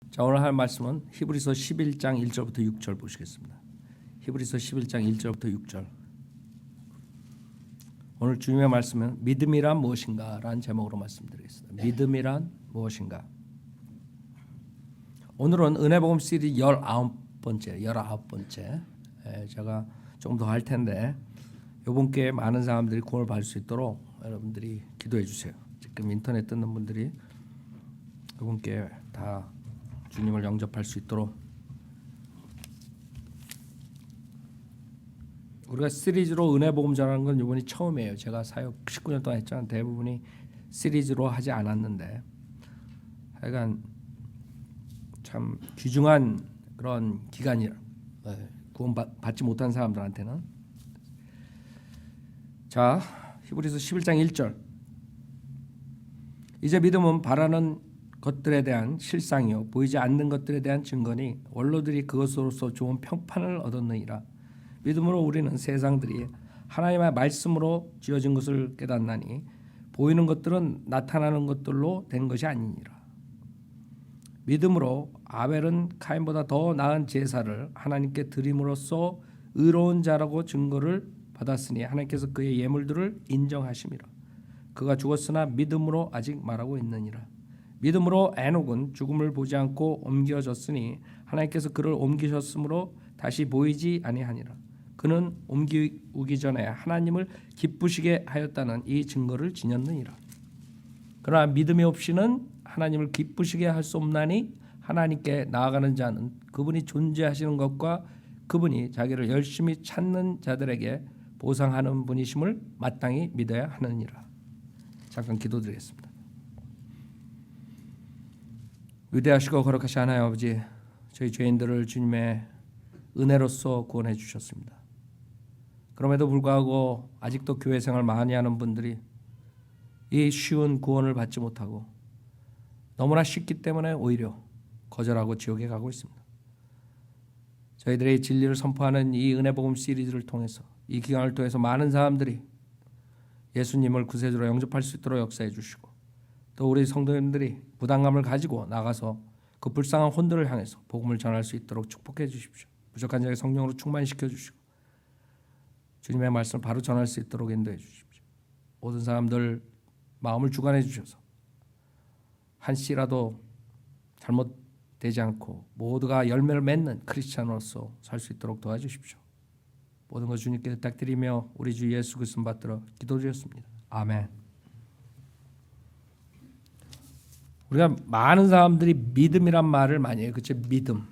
자, 오늘 할 말씀은 히브리서 11장 1절부터 6절 보시겠습니다. 히브리서 11장 1절부터 6절. 오늘 주님의 말씀은 믿음이란 무엇인가 라는 제목으로 말씀드리겠습니다. 믿음이란 무엇인가. 오늘은 은혜복음 시리즈 19번째 제가 좀 더 할 텐데 이번 기회에 많은 사람들이 구원을 받을 수 있도록 여러분들이 기도해 주세요. 지금 인터넷 듣는 분들이 이번 기회에 다 주님을 영접할 수 있도록. 우리가 시리즈로 은혜복음 전하는 건 이번이 처음이에요. 제가 사역 19년 동안 했잖아요. 대부분이 시리즈로 하지 않았는데 하여간 참 귀중한 그런 기간이라 구원 받지 못한 사람들한테는. 자, 히브리서 11장 1절. 이제 믿음은 바라는 것들에 대한 실상이요 보이지 않는 것들에 대한 증거니 원로들이 그것으로서 좋은 평판을 얻었느니라. 믿음으로 우리는 세상들이 하나님의 말씀으로 지어진 것을 깨닫나니 보이는 것들은 나타나는 것들로 된 것이 아니니라. 믿음으로 아벨은 카인보다 더 나은 제사를 하나님께 드림으로써 의로운 자라고 증거를 받았으니 하나님께서 그의 예물들을 인정하심이라. 그가 죽었으나 믿음으로 아직 말하고 있느니라. 믿음으로 에녹은 죽음을 보지 않고 옮겨졌으니 하나님께서 그를 옮기셨으므로 다시 보이지 아니하니라. 그는 옮기기 전에 하나님을 기쁘시게 하였다는 이 증거를 지녔느니라. 그러나 믿음이 없이는 하나님을 기쁘시게 할 수 없나니 하나님께 나아가는 자는 그분이 존재하시는 것과 그분이 자기를 열심히 찾는 자들에게 보상하는 분이심을 마땅히 믿어야 하느니라. 잠깐 기도드리겠습니다. 위대하시고 거룩하신 하나님 아버지, 저희 죄인들을 주님의 은혜로서 구원해 주셨습니다. 그럼에도 불구하고 아직도 교회 생활 많이 하는 분들이 이 쉬운 구원을 받지 못하고 너무나 쉽기 때문에 오히려 거절하고 지옥에 가고 있습니다. 저희들의 진리를 선포하는 이 은혜복음 시리즈를 통해서 이 기간을 통해서 많은 사람들이 예수님을 구세주로 영접할 수 있도록 역사해 주시고 또 우리 성도님들이 부담감을 가지고 나가서 그 불쌍한 혼들을 향해서 복음을 전할 수 있도록 축복해 주십시오. 부족한 자에게 성령으로 충만시켜 주시고 주님의 말씀을 바로 전할 수 있도록 인도해 주십시오. 모든 사람들 마음을 주관해 주셔서 한시라도 잘못되지 않고 모두가 열매를 맺는 크리스찬으로서 살 수 있도록 도와주십시오. 모든 것 주님께 부탁드리며 우리 주 예수 그리스도 받들어 기도드렸습니다. 아멘. 우리가 많은 사람들이 믿음이란 말을 많이 해요. 그렇죠? 믿음.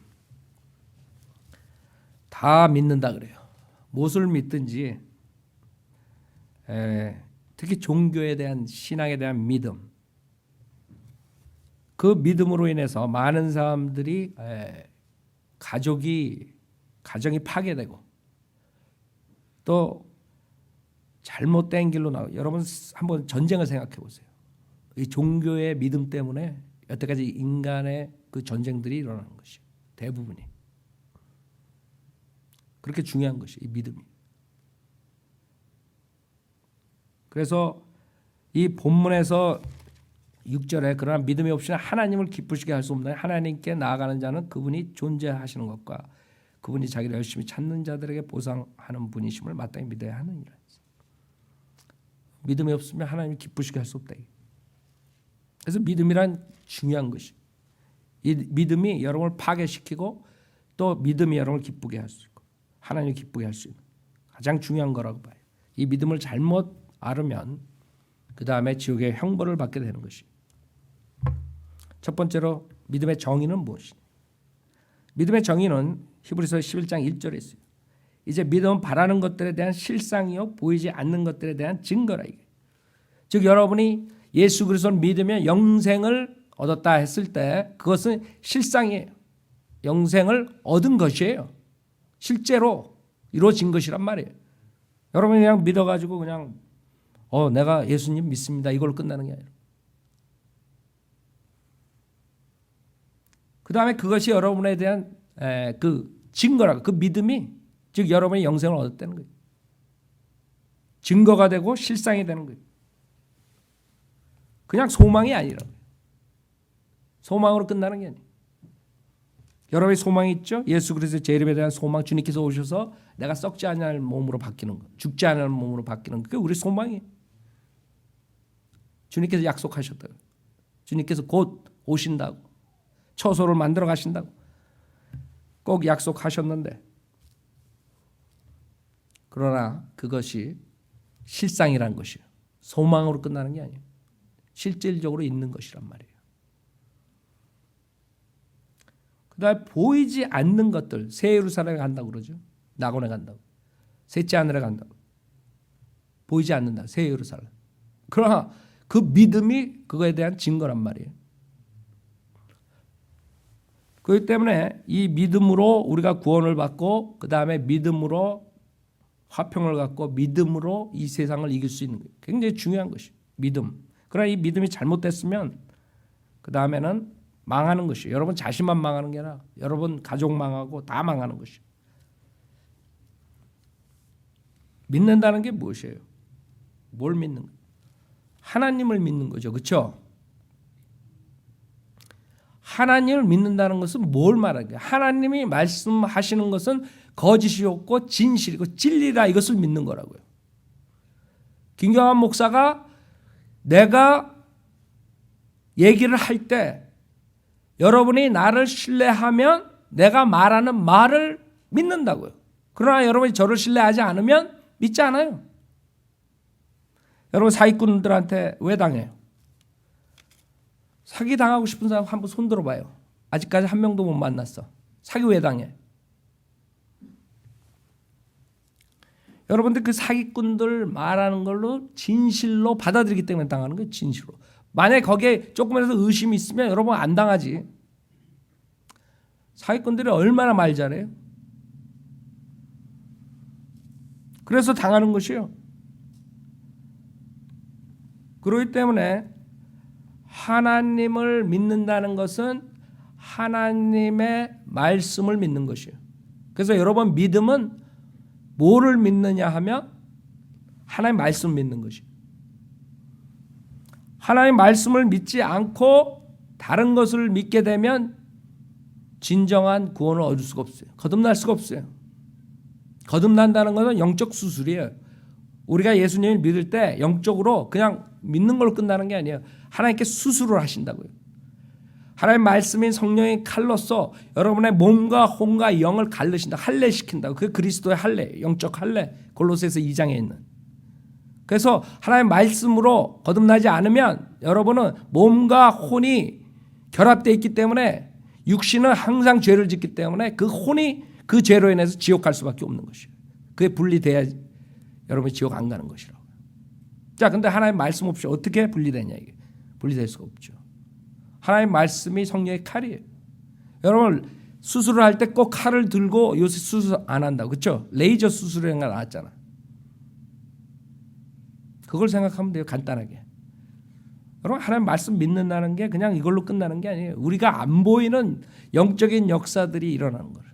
다 믿는다 그래요. 무엇을 믿든지 특히 종교에 대한 신앙에 대한 믿음. 그 믿음으로 인해서 많은 사람들이 가정이 파괴되고 또 잘못된 길로 나오고. 여러분 한번 전쟁을 생각해 보세요. 이 종교의 믿음 때문에 여태까지 인간의 그 전쟁들이 일어나는 것이 대부분이 그렇게 중요한 것이 이 믿음이. 그래서 이 본문에서 6절에 그러나 믿음이 없이는 하나님을 기쁘시게 할 수 없나니 하나님께 나아가는 자는 그분이 존재하시는 것과 그분이 자기를 열심히 찾는 자들에게 보상하는 분이심을 마땅히 믿어야 하느니라. 믿음이 없으면 하나님을 기쁘시게 할 수 없다. 그래서 믿음이란 중요한 것이. 이 믿음이 여러분을 파괴시키고 또 믿음이 여러분을 기쁘게 할 수 있고 하나님을 기쁘게 할 수 있는 가장 중요한 거라고 봐요. 이 믿음을 잘못 앓으면 그 다음에 지옥의 형벌을 받게 되는 것이. 첫 번째로 믿음의 정의는 무엇이냐. 믿음의 정의는 히브리서 11장 1절에 있어요. 이제 믿음은 바라는 것들에 대한 실상이요 보이지 않는 것들에 대한 증거라. 이게. 즉 여러분이 예수 그리스도를 믿으면 영생을 얻었다 했을 때 그것은 실상이에요. 영생을 얻은 것이에요. 실제로 이루어진 것이란 말이에요. 여러분이 그냥 믿어가지고 그냥 내가 예수님 믿습니다 이걸로 끝나는 게 아니라 그 다음에 그것이 여러분에 대한 그 증거라. 그 믿음이 즉 여러분이 영생을 얻었다는 거예요. 증거가 되고 실상이 되는 거예요. 그냥 소망이 아니라 소망으로 끝나는 게 아니에요. 여러분의 소망이 있죠? 예수 그리스도의 재림에 대한 소망, 주님께서 오셔서 내가 썩지 않을 몸으로 바뀌는 것, 죽지 않을 몸으로 바뀌는 것, 그게 우리 소망이에요. 주님께서 약속하셨다고. 주님께서 곧 오신다고. 처소를 만들어 가신다고. 꼭 약속하셨는데, 그러나 그것이 실상이란 것이에요. 소망으로 끝나는 게 아니에요. 실질적으로 있는 것이란 말이에요. 그다음에 보이지 않는 것들, 새 예루살렘에 간다고 그러죠. 낙원에 간다고. 셋째 하늘에 간다고. 보이지 않는다. 새 예루살렘. 그러나 그 믿음이 그거에 대한 증거란 말이에요. 그렇기 때문에 이 믿음으로 우리가 구원을 받고 그다음에 믿음으로 화평을 갖고 믿음으로 이 세상을 이길 수 있는 거예요. 굉장히 중요한 것이에요. 믿음. 그러나 이 믿음이 잘못됐으면 그다음에는 망하는 것이에요. 여러분 자신만 망하는 게 아니라 여러분 가족 망하고 다 망하는 것이에요. 믿는다는 게 무엇이에요? 뭘 믿는 거예요? 하나님을 믿는 거죠. 그렇죠? 하나님을 믿는다는 것은 뭘 말하는 거예요? 하나님이 말씀하시는 것은 거짓이 없고 진실이고 진리다, 이것을 믿는 거라고요. 김경환 목사가 내가 얘기를 할 때 여러분이 나를 신뢰하면 내가 말하는 말을 믿는다고요. 그러나 여러분이 저를 신뢰하지 않으면 믿지 않아요. 여러분 사기꾼들한테 왜 당해요? 사기 당하고 싶은 사람 한번 손 들어봐요. 아직까지 한 명도 못 만났어. 사기 왜 당해? 여러분들 그 사기꾼들 말하는 걸로 진실로 받아들이기 때문에 당하는 거예요. 진실로. 만약에 거기에 조금이라도 의심이 있으면 여러분 안 당하지. 사기꾼들이 얼마나 말 잘해요. 그래서 당하는 것이에요. 그렇기 때문에 하나님을 믿는다는 것은 하나님의 말씀을 믿는 것이에요. 그래서 여러분 믿음은 뭐를 믿느냐 하면 하나님의 말씀을 믿는 것이에요. 하나님의 말씀을 믿지 않고 다른 것을 믿게 되면 진정한 구원을 얻을 수가 없어요. 거듭날 수가 없어요. 거듭난다는 것은 영적 수술이에요. 우리가 예수님을 믿을 때 영적으로 그냥 믿는 걸로 끝나는 게 아니에요. 하나님께 수술을 하신다고요. 하나님의 말씀인 성령의 칼로서 여러분의 몸과 혼과 영을 갈르신다. 할례시킨다고. 그게 그리스도의 할례, 영적 할례. 골로새서 2장에 있는. 그래서 하나님의 말씀으로 거듭나지 않으면 여러분은 몸과 혼이 결합되어 있기 때문에 육신은 항상 죄를 짓기 때문에 그 혼이 그 죄로 인해서 지옥 갈 수밖에 없는 것이에요. 그게 분리돼야 여러분이 지옥 안 가는 것이라고. 자, 근데 하나님 말씀 없이 어떻게 분리되냐 이게. 분리될 수가 없죠. 하나님 말씀이 성령의 칼이에요. 여러분 수술을 할 때 꼭 칼을 들고 요새 수술 안 한다고. 그렇죠? 레이저 수술이라는 거 나왔잖아. 그걸 생각하면 돼요. 간단하게. 여러분 하나님 말씀 믿는다는 게 그냥 이걸로 끝나는 게 아니에요. 우리가 안 보이는 영적인 역사들이 일어나는 거예요.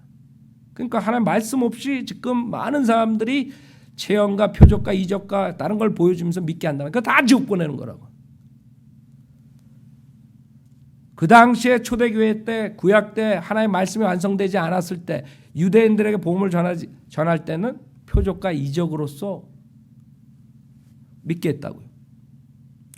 그러니까 하나님 말씀 없이 지금 많은 사람들이 체험과 표적과 이적과 다른 걸 보여주면서 믿게 한다면 그거 다 지옥 보내는 거라고. 그 당시에 초대교회 때 구약 때 하나님의 말씀이 완성되지 않았을 때 유대인들에게 복음을 전할 때는 표적과 이적으로서 믿게 했다고요.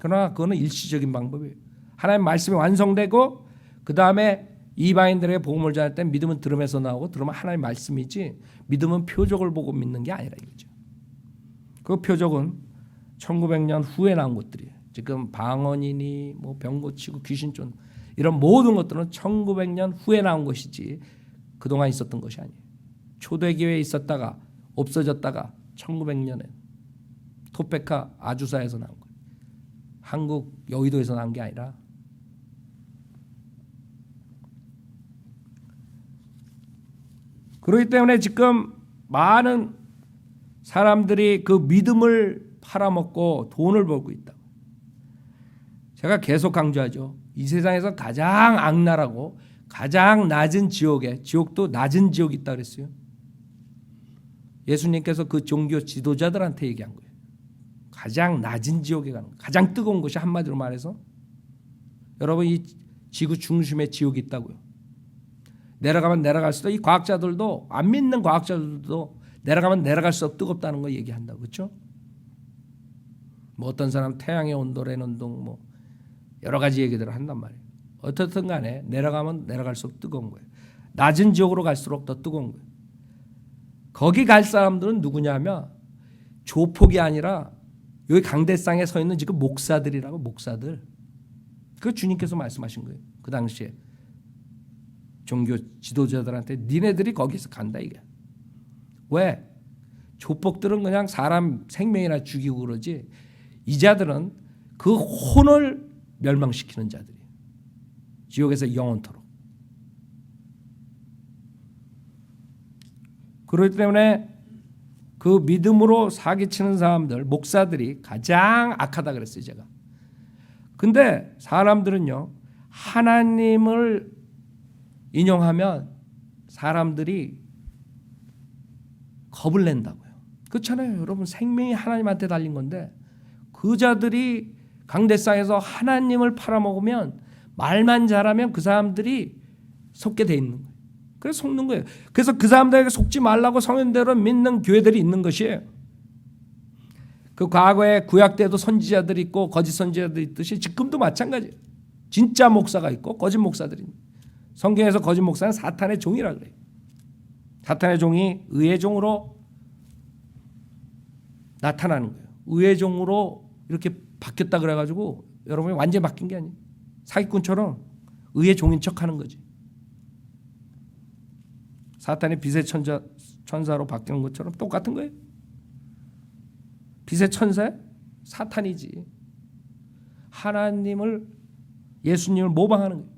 그러나 그거는 일시적인 방법이에요. 하나님의 말씀이 완성되고 그 다음에 이방인들에게 복음을 전할 때 믿음은 들음에서 나오고 들음은 하나님의 말씀이지 믿음은 표적을 보고 믿는 게 아니라 이거죠. 그 표적은 1900년 후에 나온 것들이에요. 지금 방언이니 뭐 병 고치고 귀신 쫓는 이런 모든 것들은 1900년 후에 나온 것이지 그동안 있었던 것이 아니에요. 초대교회에 있었다가 없어졌다가 1900년에 토페카 아주사에서 나온 거예요. 한국 여의도에서 나온 게 아니라. 그렇기 때문에 지금 많은 사람들이 그 믿음을 팔아먹고 돈을 벌고 있다. 제가 계속 강조하죠. 이 세상에서 가장 악랄하고 가장 낮은 지옥에, 지옥도 낮은 지옥이 있다 그랬어요. 예수님께서 그 종교 지도자들한테 얘기한 거예요. 가장 낮은 지옥에 가는 거예요. 가장 뜨거운 것이 한마디로 말해서 여러분 이 지구 중심에 지옥이 있다고요. 내려가면 내려갈수록 이 과학자들도 안 믿는 과학자들도 내려가면 내려갈수록 뜨겁다는 거 얘기한다. 그렇죠? 뭐 어떤 사람 태양의 온도라는 운동 뭐 여러 가지 얘기들을 한단 말이에요. 어떻든 간에 내려가면 내려갈수록 뜨거운 거예요. 낮은 지역으로 갈수록 더 뜨거운 거예요. 거기 갈 사람들은 누구냐면 조폭이 아니라 여기 강대상에 서 있는 지금 목사들이라고. 목사들. 그 주님께서 말씀하신 거예요. 그 당시에 종교 지도자들한테 니네들이 거기서 간다 이게. 왜? 조폭들은 그냥 사람 생명이나 죽이고 그러지 이 자들은 그 혼을 멸망시키는 자들이에요. 지옥에서 영원토록. 그렇기 때문에 그 믿음으로 사기치는 사람들, 목사들이 가장 악하다 그랬어요, 제가. 근데 사람들은요, 하나님을 인용하면 사람들이 겁을 낸다고요. 그렇잖아요. 여러분, 생명이 하나님한테 달린 건데 그 자들이 강대상에서 하나님을 팔아먹으면 말만 잘하면 그 사람들이 속게 돼 있는 거예요. 그래서 속는 거예요. 그래서 그 사람들에게 속지 말라고 성현대로 믿는 교회들이 있는 것이에요. 그 과거에 구약 때도 선지자들이 있고 거짓 선지자들이 있듯이 지금도 마찬가지예요. 진짜 목사가 있고 거짓 목사들이 있는. 성경에서 거짓 목사는 사탄의 종이라 그래요. 사탄의 종이 의의 종으로 나타나는 거예요. 의의 종으로 이렇게 바뀌었다 그래가지고 여러분이 완전히 바뀐 게 아니에요. 사기꾼처럼 의의 종인 척하는 거지. 사탄이 빛의 천사로 바뀌는 것처럼 똑같은 거예요. 빛의 천사? 사탄이지. 하나님을 예수님을 모방하는 거예요.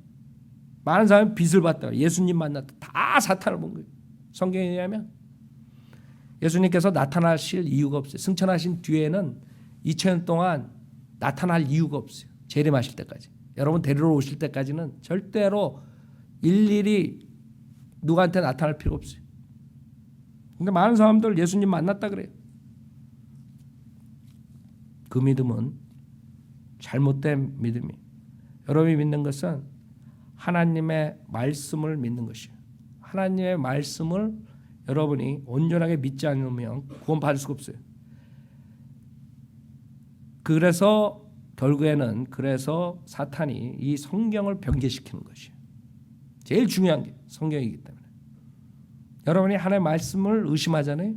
많은 사람이 빛을 봤다. 예수님 만났다. 다 사탄을 본 거예요. 성경에 의하면 예수님께서 나타나실 이유가 없어요. 승천하신 뒤에는 2000년 동안 나타날 이유가 없어요. 재림하실 때까지. 여러분 데리러 오실 때까지는 절대로 일일이 누구한테 나타날 필요 없어요. 근데 많은 사람들 예수님 만났다 그래요. 그 믿음은 잘못된 믿음이에요. 여러분이 믿는 것은 하나님의 말씀을 믿는 것이에요. 하나님의 말씀을 여러분이 온전하게 믿지 않으면 구원받을 수가 없어요. 그래서 결국에는 사탄이 이 성경을 변개시키는 것이에요. 제일 중요한 게 성경이기 때문에. 여러분이 하나님의 말씀을 의심하잖아요.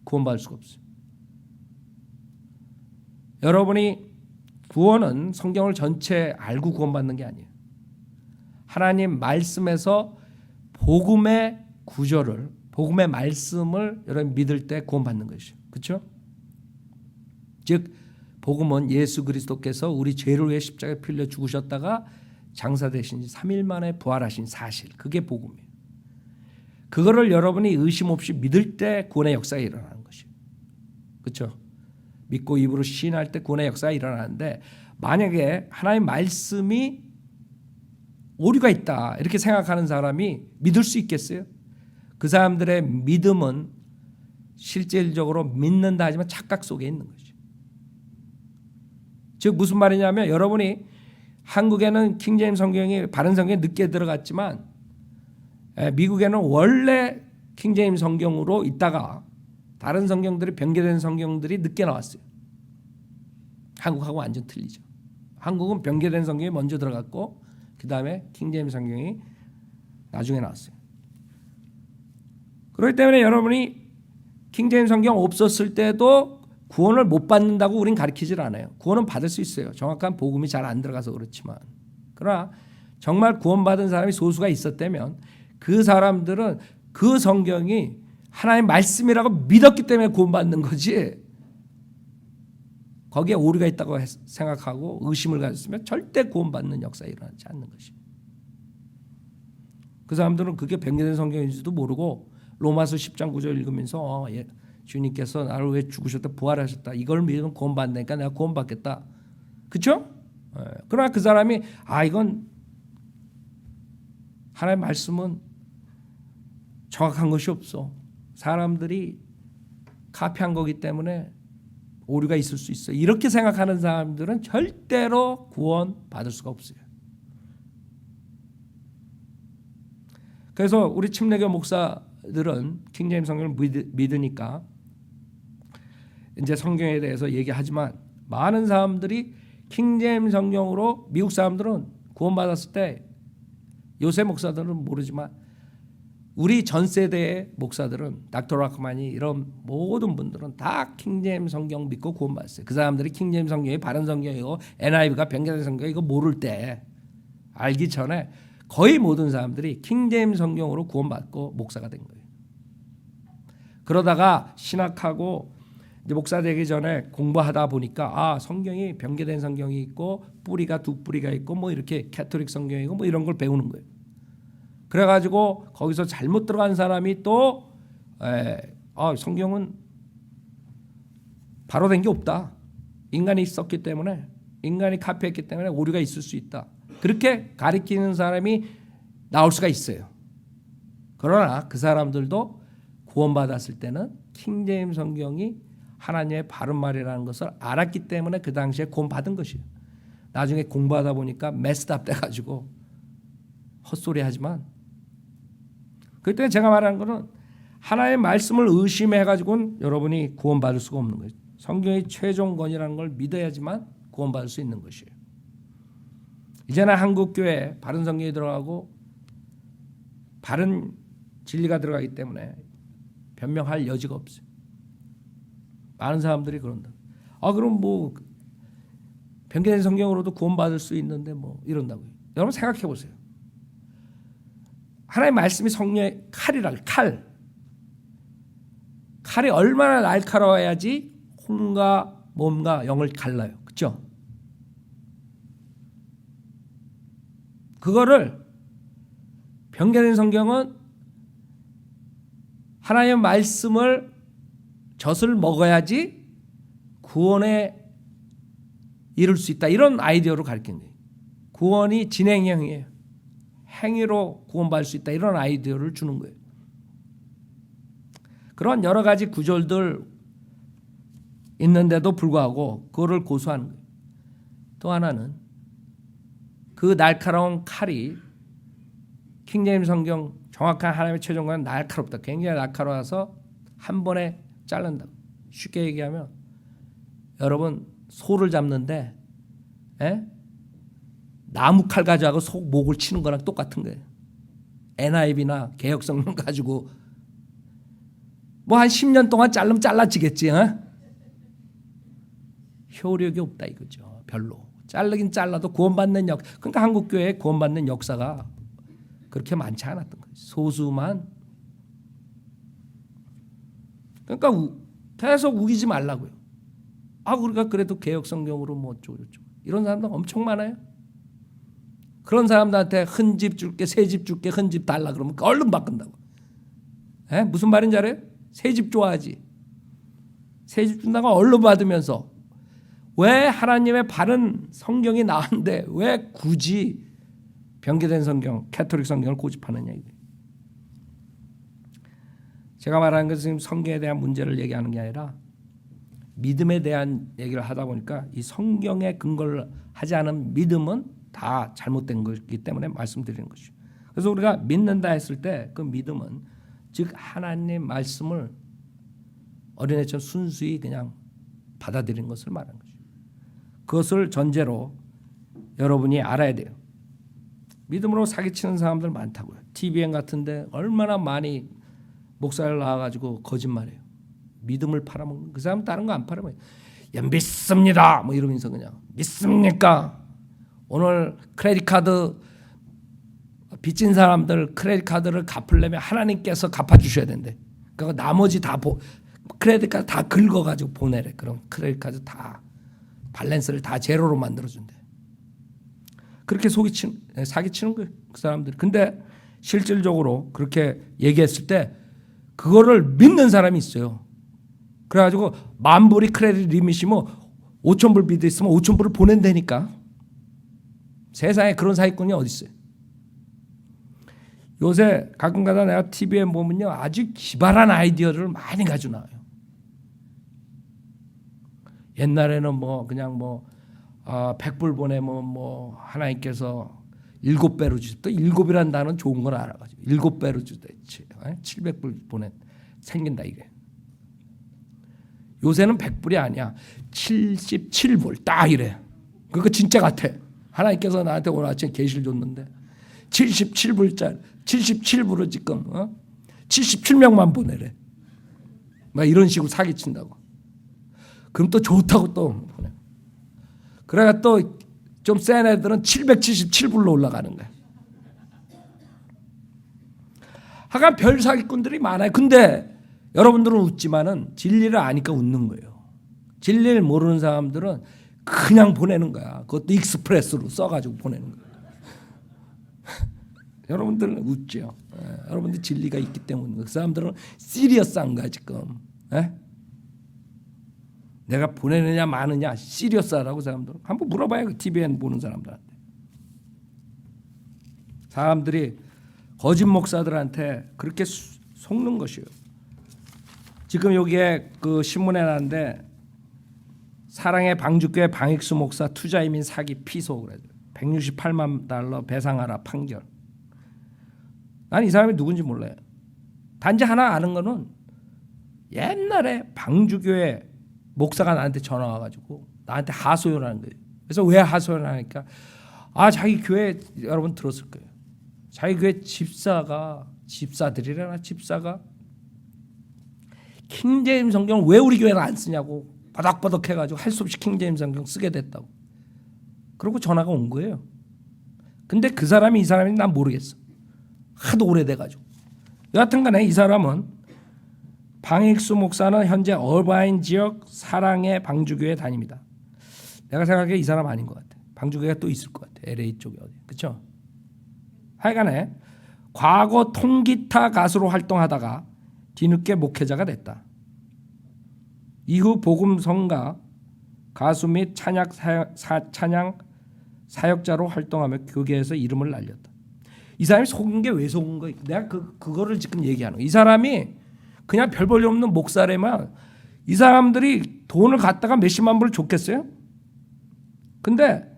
구원받을 수가 없어요. 여러분이 구원은 성경을 전체 알고 구원받는 게 아니에요. 하나님 말씀에서 복음의 구조를, 복음의 말씀을 여러분 믿을 때 구원받는 것이죠. 그렇죠? 즉 복음은 예수 그리스도께서 우리 죄를 위해 십자가에 피 흘려 죽으셨다가 장사되신 지 3일 만에 부활하신 사실. 그게 복음이에요. 그거를 여러분이 의심 없이 믿을 때 구원의 역사가 일어나는 것이에요. 그렇죠? 믿고 입으로 시인할 때 구원의 역사가 일어나는데 만약에 하나님의 말씀이 오류가 있다 이렇게 생각하는 사람이 믿을 수 있겠어요? 그 사람들의 믿음은 실질적으로 믿는다 하지만 착각 속에 있는 것이죠. 즉 무슨 말이냐면 여러분이 한국에는 킹제임스 성경이 바른 성경이 늦게 들어갔지만 미국에는 원래 킹제임스 성경으로 있다가 다른 성경들이 변개된 성경들이 늦게 나왔어요. 한국하고 완전 틀리죠. 한국은 변개된 성경이 먼저 들어갔고 그 다음에 킹제임스 성경이 나중에 나왔어요. 그렇기 때문에 여러분이 킹제임스 성경 없었을 때도 구원을 못 받는다고 우린 가르치질 않아요. 구원은 받을 수 있어요. 정확한 복음이 잘 안 들어가서 그렇지만. 그러나 정말 구원받은 사람이 소수가 있었다면 그 사람들은 그 성경이 하나님의 말씀이라고 믿었기 때문에 구원받는 거지 거기에 오류가 있다고 생각하고 의심을 가졌으면 절대 구원받는 역사가 일어나지 않는 것입니다. 그 사람들은 그게 변개된 성경인지도 모르고 로마서 10장 9절 읽으면서 주님께서 나를 위해 죽으셨다 부활하셨다 이걸 믿으면 구원받으니까 내가 구원받겠다. 그렇죠? 그러나 그 사람이 이건 하나님의 말씀은 정확한 것이 없어. 사람들이 카피한 거기 때문에 오류가 있을 수 있어. 이렇게 생각하는 사람들은 절대로 구원 받을 수가 없어요. 그래서 우리 침례교 목사들은 킹제임스 성경을 믿으니까 이제 성경에 대해서 얘기하지만 많은 사람들이 킹제임스 성경으로 미국 사람들은 구원받았을 때 요새 목사들은 모르지만 우리 전 세대의 목사들은 닥터 락만이 이런 모든 분들은 다 킹제임스 성경 믿고 구원받았어요. 그 사람들이 킹제임스 성경이 바른 성경이고 NIV가 변경된 성경이고 모를 때 알기 전에 거의 모든 사람들이 킹제임스 성경으로 구원받고 목사가 된 거예요. 그러다가 신학하고 이제 목사 되기 전에 공부하다 보니까 성경이 변경된 성경이 있고 뿌리가 두 뿌리가 있고 뭐 이렇게 캐톨릭 성경이고 뭐 이런 걸 배우는 거예요. 그래가지고 거기서 잘못 들어간 사람이 또 성경은 바로 된 게 없다. 인간이 썼기 때문에 인간이 카피했기 때문에 오류가 있을 수 있다. 그렇게 가리키는 사람이 나올 수가 있어요. 그러나 그 사람들도 구원받았을 때는 킹제임스 성경이 하나님의 바른 말이라는 것을 알았기 때문에 그 당시에 구원받은 것이에요. 나중에 공부하다 보니까 메스드업 돼가지고 헛소리 하지만 그때 제가 말하는 거는 하나님의 말씀을 의심해가지고는 여러분이 구원받을 수가 없는 거예요. 성경의 최종권이라는 걸 믿어야지만 구원받을 수 있는 것이에요. 이제는 한국교회에 바른 성경이 들어가고 바른 진리가 들어가기 때문에 변명할 여지가 없어요. 많은 사람들이 그런다. 그럼 뭐 변경된 성경으로도 구원받을 수 있는데 뭐 이런다고요. 여러분 생각해 보세요. 하나님의 말씀이 성령의 칼이랄 칼이 얼마나 날카로워야지 혼과 몸과 영을 갈라요. 그렇죠? 그거를 변경된 성경은 하나님의 말씀을 젖을 먹어야지 구원에 이룰 수 있다. 이런 아이디어로 가르친 거예요. 구원이 진행형이에요. 행위로 구원받을 수 있다. 이런 아이디어를 주는 거예요. 그런 여러 가지 구절들 있는데도 불구하고 그거를 고수하는 거예요. 또 하나는 그 날카로운 칼이 킹제임스 성경 정확한 하나님의 최종권은 날카롭다. 굉장히 날카로워서 한 번에 자른다. 쉽게 얘기하면 여러분 소를 잡는데 나무 칼 가지고 소 목을 치는 거랑 똑같은 거예요. NIV나 개혁성경 가지고 뭐 한 10년 동안 자르면 잘라지겠지. 효력이 없다 이거죠. 별로. 자르긴 잘라도 구원받는 그러니까 한국교회에 구원받는 역사가 그렇게 많지 않았던 거예요. 소수만. 그러니까 계속 우기지 말라고요. 우리가 그래도 개혁성경으로 뭐 어쩌고저쩌고 이런 사람들 엄청 많아요. 그런 사람들한테 큰 집 줄게, 새 집 줄게, 큰 집 달라 그러면 얼른 바꾼다고. 무슨 말인지 알아요? 새 집 좋아하지. 새 집 준다고 얼른 받으면서 왜 하나님의 바른 성경이 나왔는데 왜 굳이 변개된 성경, 캐톨릭 성경을 고집하느냐 이거예요. 제가 말하는 것은 지금 성경에 대한 문제를 얘기하는 게 아니라 믿음에 대한 얘기를 하다 보니까 이 성경에 근거를 하지 않은 믿음은 다 잘못된 것이기 때문에 말씀드리는 것이죠. 그래서 우리가 믿는다 했을 때 그 믿음은 즉 하나님 말씀을 어린애처럼 순수히 그냥 받아들이는 것을 말하는 것이죠. 그것을 전제로 여러분이 알아야 돼요. 믿음으로 사기치는 사람들 많다고요. TVN 같은데 얼마나 많이 목사를 나와가지고 거짓말해요. 믿음을 팔아먹는 그 사람 다른 거 안 팔아먹어요. 믿습니다 뭐 이러면서 그냥 믿습니까? 오늘 크레딧 카드 빚진 사람들 크레딧 카드를 갚으려면 하나님께서 갚아주셔야 된대. 그러니까 나머지 다 크레딧 카드 다 긁어가지고 보내래. 그럼 크레딧 카드 다 밸런스를 다 제로로 만들어준대. 그렇게 사기치는 거예요. 그 사람들. 근데 실질적으로 그렇게 얘기했을 때 그거를 믿는 사람이 있어요. 그래가지고 10,000불이 크레딧 리밋이면 5,000불 빚이 있으면 5,000불을 보낸다니까. 세상에 그런 사기꾼이 어디 있어요. 요새 가끔가다 내가 TV에 보면요 아주 기발한 아이디어를 많이 가지고 나와요. 옛날에는 뭐 그냥 100불 보내면 뭐 하나님께서 7배로 주지. 또 7이라는 단어는 좋은 걸 알아가지고 7배로 주대지. 700불 보내 생긴다 이게. 요새는 100불이 아니야. 77불 딱 이래. 그거 진짜 같아. 하나님께서 나한테 오늘 아침에 계시를 줬는데 77불짜리 77불을 지금 77명만 보내래. 막 이런 식으로 사기친다고. 그럼 또 좋다고 또 보내. 그래가 또 좀 센 애들은 777불로 올라가는 거야. 하여간 별 사기꾼들이 많아요. 근데 여러분들은 웃지만은 진리를 아니까 웃는 거예요. 진리를 모르는 사람들은 그냥 보내는 거야. 그것도 익스프레스로 써가지고 보내는 거야. 여러분들은 웃죠. 여러분들 진리가 있기 때문에. 그 사람들은 시리어스한 거야 지금. 내가 보내느냐 마느냐 시리어스하라고 사람들은. 한번 물어봐요. 그 TVN 보는 사람들한테. 사람들이 거짓 목사들한테 그렇게 속는 것이에요. 지금 여기에 그 신문에 나는데 사랑의 방주교회 방익수 목사 투자 이민 사기 피소 그래. 168만 달러 배상하라 판결. 난 이 사람이 누군지 몰라요. 단지 하나 아는 거는 옛날에 방주교회 목사가 나한테 전화 와가지고 나한테 하소연하는 거예요. 그래서 왜 하소연하니까 자기 교회 여러분 들었을 거예요. 자기 교회 집사가 킹제임스 성경을 왜 우리 교회는 안 쓰냐고 바닥바닥 해가지고 할 수 없이 킹제임스 성경 쓰게 됐다고. 그러고 전화가 온 거예요. 근데 그 사람이 이 사람인지 난 모르겠어. 하도 오래돼가지고. 여하튼간에 이 사람은 방익수 목사는 현재 얼바인 지역 사랑의 방주교회 다닙니다. 내가 생각해 이 사람 아닌 것 같아. 방주교회가 또 있을 것 같아. LA 쪽에 어디. 그렇죠? 하여간에 과거 통기타 가수로 활동하다가 뒤늦게 목회자가 됐다. 이후 복음 성가 가수 및 찬양 사역자로 활동하며 교계에서 이름을 날렸다. 이 사람이 속은 게 왜 속은 거야? 내가 그거를 지금 얘기하는 거야. 이 사람이 그냥 별 볼 일 없는 목사래만 이 사람들이 돈을 갖다가 몇십만 불을 줬겠어요? 근데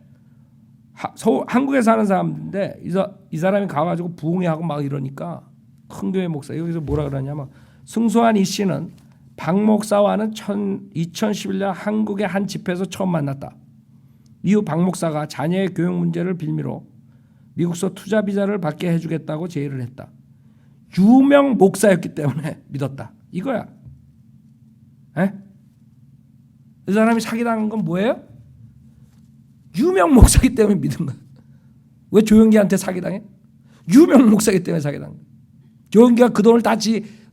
한국에 사는 사람인데 이 사람이 가가지고 부흥회하고 막 이러니까 큰 교회 목사 여기서 뭐라 그러냐면 승수한 이 씨는 박 목사와는 2011년 한국의 한 집회에서 처음 만났다. 이후 박 목사가 자녀의 교육 문제를 빌미로 미국서 투자 비자를 받게 해주겠다고 제의를 했다. 유명 목사였기 때문에 믿었다. 이거야. 이 사람이 사기당한 건 뭐예요? 유명 목사기 때문에 믿은 거야. 왜 조영기한테 사기당해? 유명 목사기 때문에 사기당한 거야. 조영기가 그 돈을 다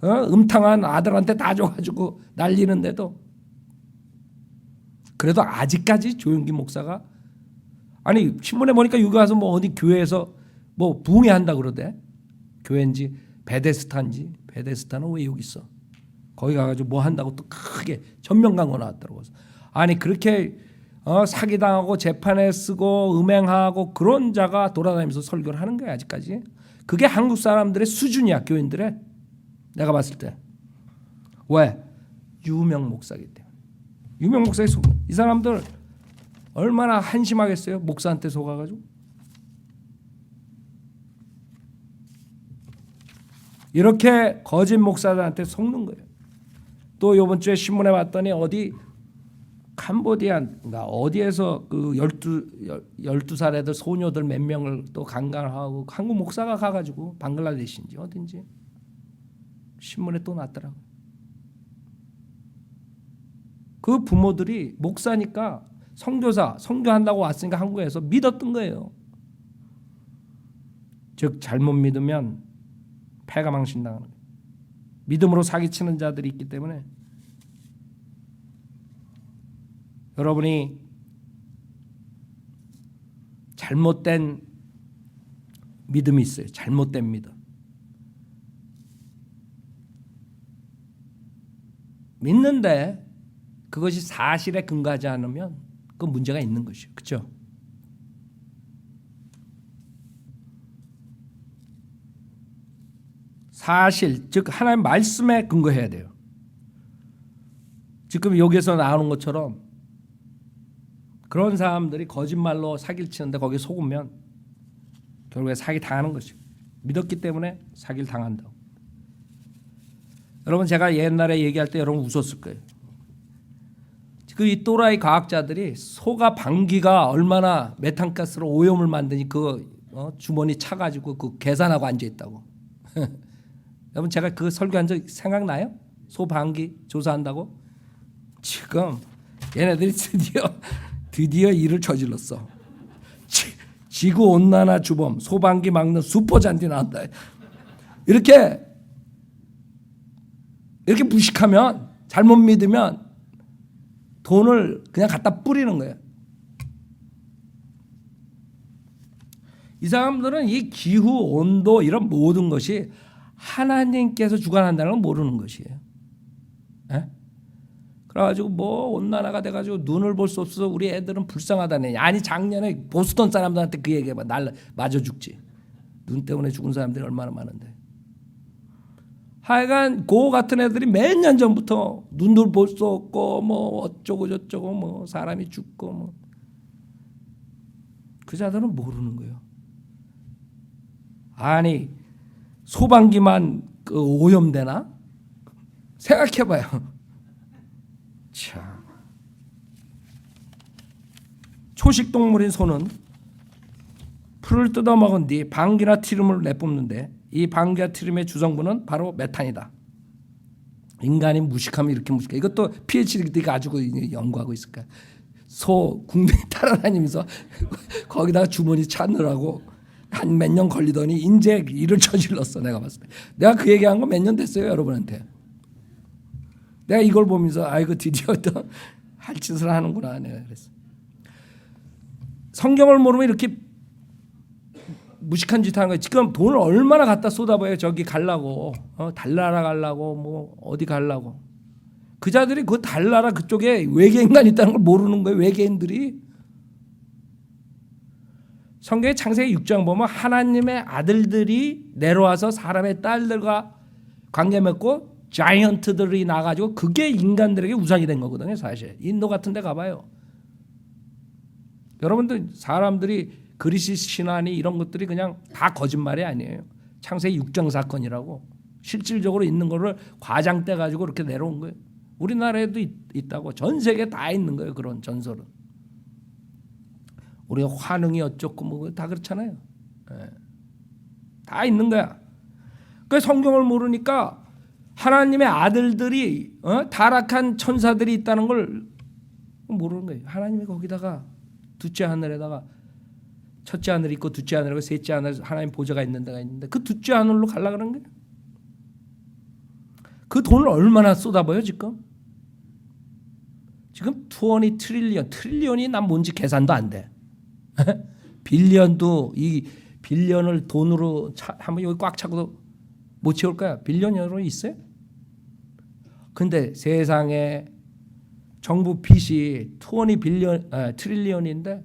음탕한 아들한테 다 줘가지고 날리는데도 그래도 아직까지 조영기 목사가 아니 신문에 보니까 여기 와서 뭐 어디 교회에서 뭐 부흥회 한다 그러대. 교회인지 베데스타는 왜 여기 있어? 거기 가가지고 뭐 한다고 또 크게 전면 광고 나왔더라고. 아니 그렇게 사기당하고 재판에 쓰고 음행하고 그런 자가 돌아다니면서 설교를 하는 거야 아직까지. 그게 한국 사람들의 수준이야. 교인들의. 내가 봤을 때. 왜? 유명 목사기 때문에. 유명 목사에 속아. 이 사람들 얼마나 한심하겠어요? 목사한테 속아가지고. 이렇게 거짓 목사들한테 속는 거예요. 또 이번 주에 신문에 봤더니 어디 캄보디아인가 어디에서 그 12살 애들 소녀들 몇 명을 또 강간하고 한국 목사가 가가지고 방글라데시인지 어딘지 신문에 또 났더라고요. 그 부모들이 목사니까 선교한다고 왔으니까 한국에서 믿었던 거예요. 즉 잘못 믿으면 패가 망신당하는 거예요. 믿음으로 사기치는 자들이 있기 때문에 여러분이 잘못된 믿음이 있어요. 잘못된 믿음. 믿는데 그것이 사실에 근거하지 않으면 그 문제가 있는 것이에요. 그렇죠? 사실 즉 하나님 말씀에 근거해야 돼요. 지금 여기서 나오는 것처럼 그런 사람들이 거짓말로 사기를 치는데 거기에 속으면 결국에 사기 당하는 것이고 믿었기 때문에 사기를 당한다고. 여러분 제가 옛날에 얘기할 때 여러분 웃었을 거예요. 그 이 또라이 과학자들이 소가 방귀가 얼마나 메탄가스로 오염을 만드니 그 주머니 차가지고 그 계산하고 앉아 있다고. 여러분 제가 그 설교한 적 생각나요? 소 방귀 조사한다고? 지금 얘네들이 드디어 일을 저질렀어. 지구 온난화 주범 소방기 막는 슈퍼 잔디 나온다. 이렇게 무식하면 잘못 믿으면 돈을 그냥 갖다 뿌리는 거예요. 이 사람들은 이 기후, 온도 이런 모든 것이 하나님께서 주관한다는 걸 모르는 것이에요. 에? 그래가지고 뭐 온난화가 돼가지고 눈을 볼 수 없어 우리 애들은 불쌍하다네. 아니 작년에 보스턴 사람들한테 그 얘기해봐. 날 맞아 죽지. 눈 때문에 죽은 사람들이 얼마나 많은데. 하여간 고 같은 애들이 몇 년 전부터 눈을 볼 수 없고 뭐 어쩌고 저쩌고 뭐 사람이 죽고 뭐 그 자들은 모르는 거예요. 아니 소방기만 그 오염되나? 생각해봐요. 자, 초식 동물인 소는 풀을 뜯어먹은 뒤 방귀나 트림을 내뿜는데 이 방귀와 트림의 주성분은 바로 메탄이다. 인간이 무식하면 이렇게 무식해. 이것도 PhD가 가지고 연구하고 있을까? 소 궁둥이 따라다니면서 거기다가 주머니 찾느라고 한 몇 년 걸리더니 인제 일을 저질렀어. 내가 봤을 때. 내가 그 얘기한 거 몇 년 됐어요, 여러분한테. 내가 이걸 보면서 아이고 드디어 또 할 짓을 하는구나 내가 그랬어. 성경을 모르면 이렇게 무식한 짓 하는 거예요. 지금 돈을 얼마나 갖다 쏟아봐요. 저기 가려고 달나라 가려고 뭐 어디 가려고. 그 자들이 그 달나라 그쪽에 외계인간 있다는 걸 모르는 거예요. 외계인들이. 성경의 창세기 6장 보면 하나님의 아들들이 내려와서 사람의 딸들과 관계 맺고 자이언트들이 나가지고 그게 인간들에게 우상이 된 거거든요. 사실 인도 같은 데 가봐요. 여러분들 사람들이 그리스 신화니 이런 것들이 그냥 다 거짓말이 아니에요. 창세기 6장 사건이라고 실질적으로 있는 거를 과장돼 가지고 이렇게 내려온 거예요. 우리나라에도 있다고 전 세계에 다 있는 거예요. 그런 전설은. 우리가 환웅이 어쩌고 뭐 다 그렇잖아요. 네. 다 있는 거야. 그 성경을 모르니까 하나님의 아들들이 타락한 천사들이 있다는 걸 모르는 거예요. 하나님이 거기다가 둘째 하늘에다가 첫째 하늘 있고 둘째 하늘이고 셋째 하늘 하나님 보좌가 있는 데가 있는데 그 둘째 하늘로 가려 그런 거예요. 그 돈을 얼마나 쏟아봐요 지금? 지금 20 트릴리언이 난 뭔지 계산도 안 돼. 빌리언도 이 빌리언을 돈으로 한번 여기 꽉 차고도 못 채울 거야. 빌리언 여러분 있어요? 근데 세상에 정부 빚이 20 트릴리언인데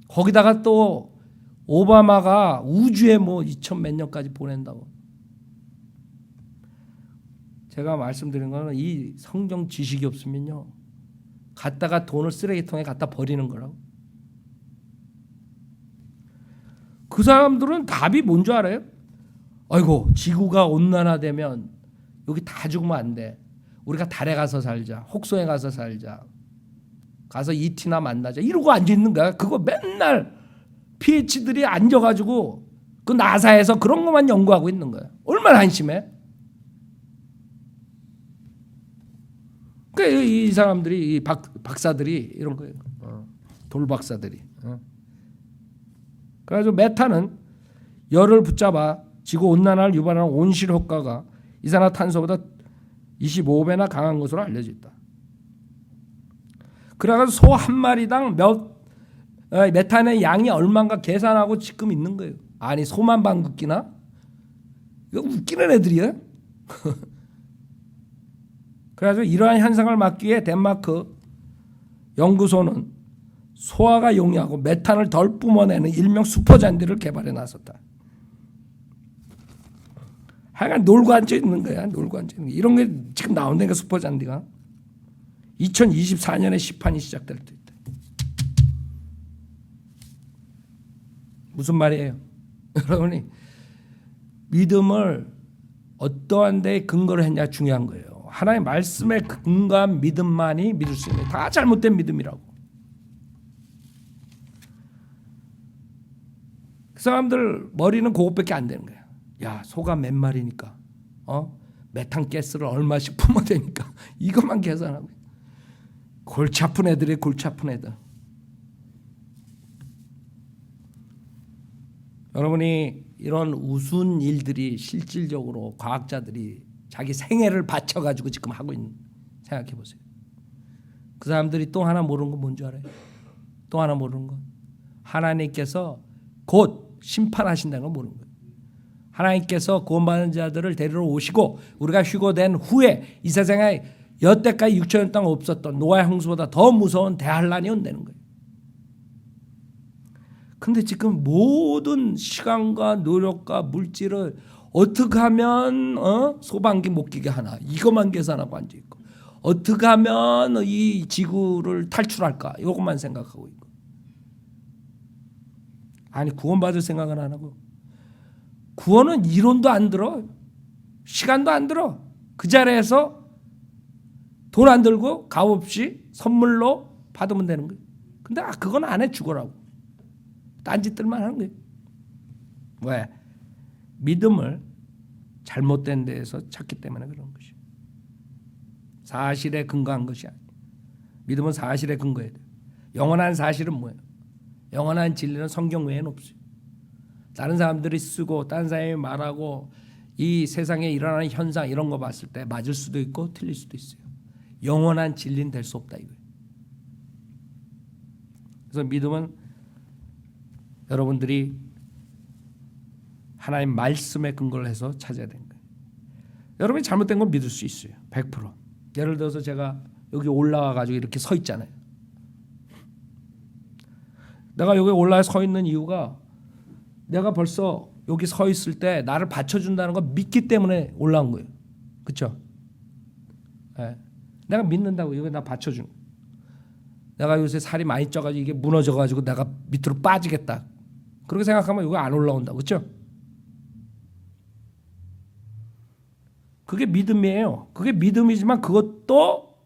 거기다가 또 오바마가 우주에 뭐 2000 몇 년까지 보낸다고. 제가 말씀드린 거는 이 성경 지식이 없으면요. 갖다가 돈을 쓰레기통에 갖다 버리는 거라고. 그 사람들은 답이 뭔 줄 알아요? 아이고 지구가 온난화되면 여기 다 죽으면 안 돼. 우리가 달에 가서 살자. 혹성에 가서 살자. 가서 이티나 만나자. 이러고 앉아있는 거야. 그거 맨날 PhD들이 앉아가지고 그 나사에서 그런 것만 연구하고 있는 거야. 얼마나 한심해. 그러니까 이 사람들이 이 박사들이 이런 거예요. 돌박사들이. 그래가지고 메탄은 열을 붙잡아 지구 온난화를 유발하는 온실 효과가 이산화탄소보다 25배나 강한 것으로 알려져 있다. 그래가지고 소 한 마리당 메탄의 양이 얼마인가 계산하고 지금 있는 거예요. 아니 소만 방귀 끼나? 이거 웃기는 애들이야. 그래서 이러한 현상을 막기 위해 덴마크 연구소는 소화가 용이하고 메탄을 덜 뿜어내는 일명 슈퍼잔디를 개발해 나섰다. 하여간 놀고 앉아 있는 거야. 놀고 앉아 있는 거야. 이런 게 지금 나온다니까 슈퍼잔디가. 2024년에 시판이 시작될 때 있다. 무슨 말이에요? 여러분이 믿음을 어떠한 데 근거를 했냐 중요한 거예요. 하나님의 말씀에 근거한 믿음만이 믿을 수 있는, 다 잘못된 믿음이라고. 그 사람들 머리는 그것밖에 안 되는 거야. 야, 소가 몇 마리니까 메탄가스를 얼마씩 품어대니까 이것만 계산하고. 골치 아픈 애들이 골치 아픈 애들. 여러분이 이런 우스운 일들이 실질적으로 과학자들이 자기 생애를 바쳐가지고 지금 하고 있는, 생각해 보세요. 그 사람들이 또 하나 모르는 건 뭔지 알아요? 또 하나 모르는 건 하나님께서 곧 심판하신다는 걸 모르는 거예요. 하나님께서 구원받은 자들을 데리러 오시고 우리가 휴거된 후에 이 세상에 여태까지 6천년 동안 없었던 노아의 홍수보다 더 무서운 대환란이 온다는 거예요. 근데 지금 모든 시간과 노력과 물질을 어떻게 하면 소방기 못 끼게 하나, 이것만 계산하고 앉아있고, 어떻게 하면 이 지구를 탈출할까, 이것만 생각하고 있고. 아니, 구원받을 생각은 안 하고, 구원은 이론도 안 들어, 시간도 안 들어. 그 자리에서 돈 안 들고 값없이 선물로 받으면 되는 거예요. 근데 그건 안 해, 죽어라고. 딴짓들만 하는 거예요. 왜? 믿음을 잘못된 데에서 찾기 때문에 그런 것이에요. 사실에 근거한 것이 아니에요. 믿음은 사실에 근거해야 돼요. 영원한 사실은 뭐예요? 영원한 진리는 성경 외에는 없어요. 다른 사람들이 쓰고 다른 사람이 말하고 이 세상에 일어나는 현상 이런 거 봤을 때 맞을 수도 있고 틀릴 수도 있어요. 영원한 진리는 될 수 없다 이거예요. 그래서 믿음은 여러분들이 하나님 말씀에 근거를 해서 찾아야 되는 거예요. 여러분이 잘못된 건 믿을 수 있어요. 100%. 예를 들어서 제가 여기 올라와 가지고 이렇게 서 있잖아요. 내가 여기 올라와 서 있는 이유가 내가 벌써 여기 서 있을 때 나를 받쳐준다는 거 믿기 때문에 올라온 거예요. 그렇죠? 네. 내가 믿는다고 여기 나 받쳐준 거예요. 내가 요새 살이 많이 쪄가지고 이게 무너져가지고 내가 밑으로 빠지겠다. 그렇게 생각하면 여기 안 올라온다. 그렇죠? 그게 믿음이에요. 그게 믿음이지만 그것도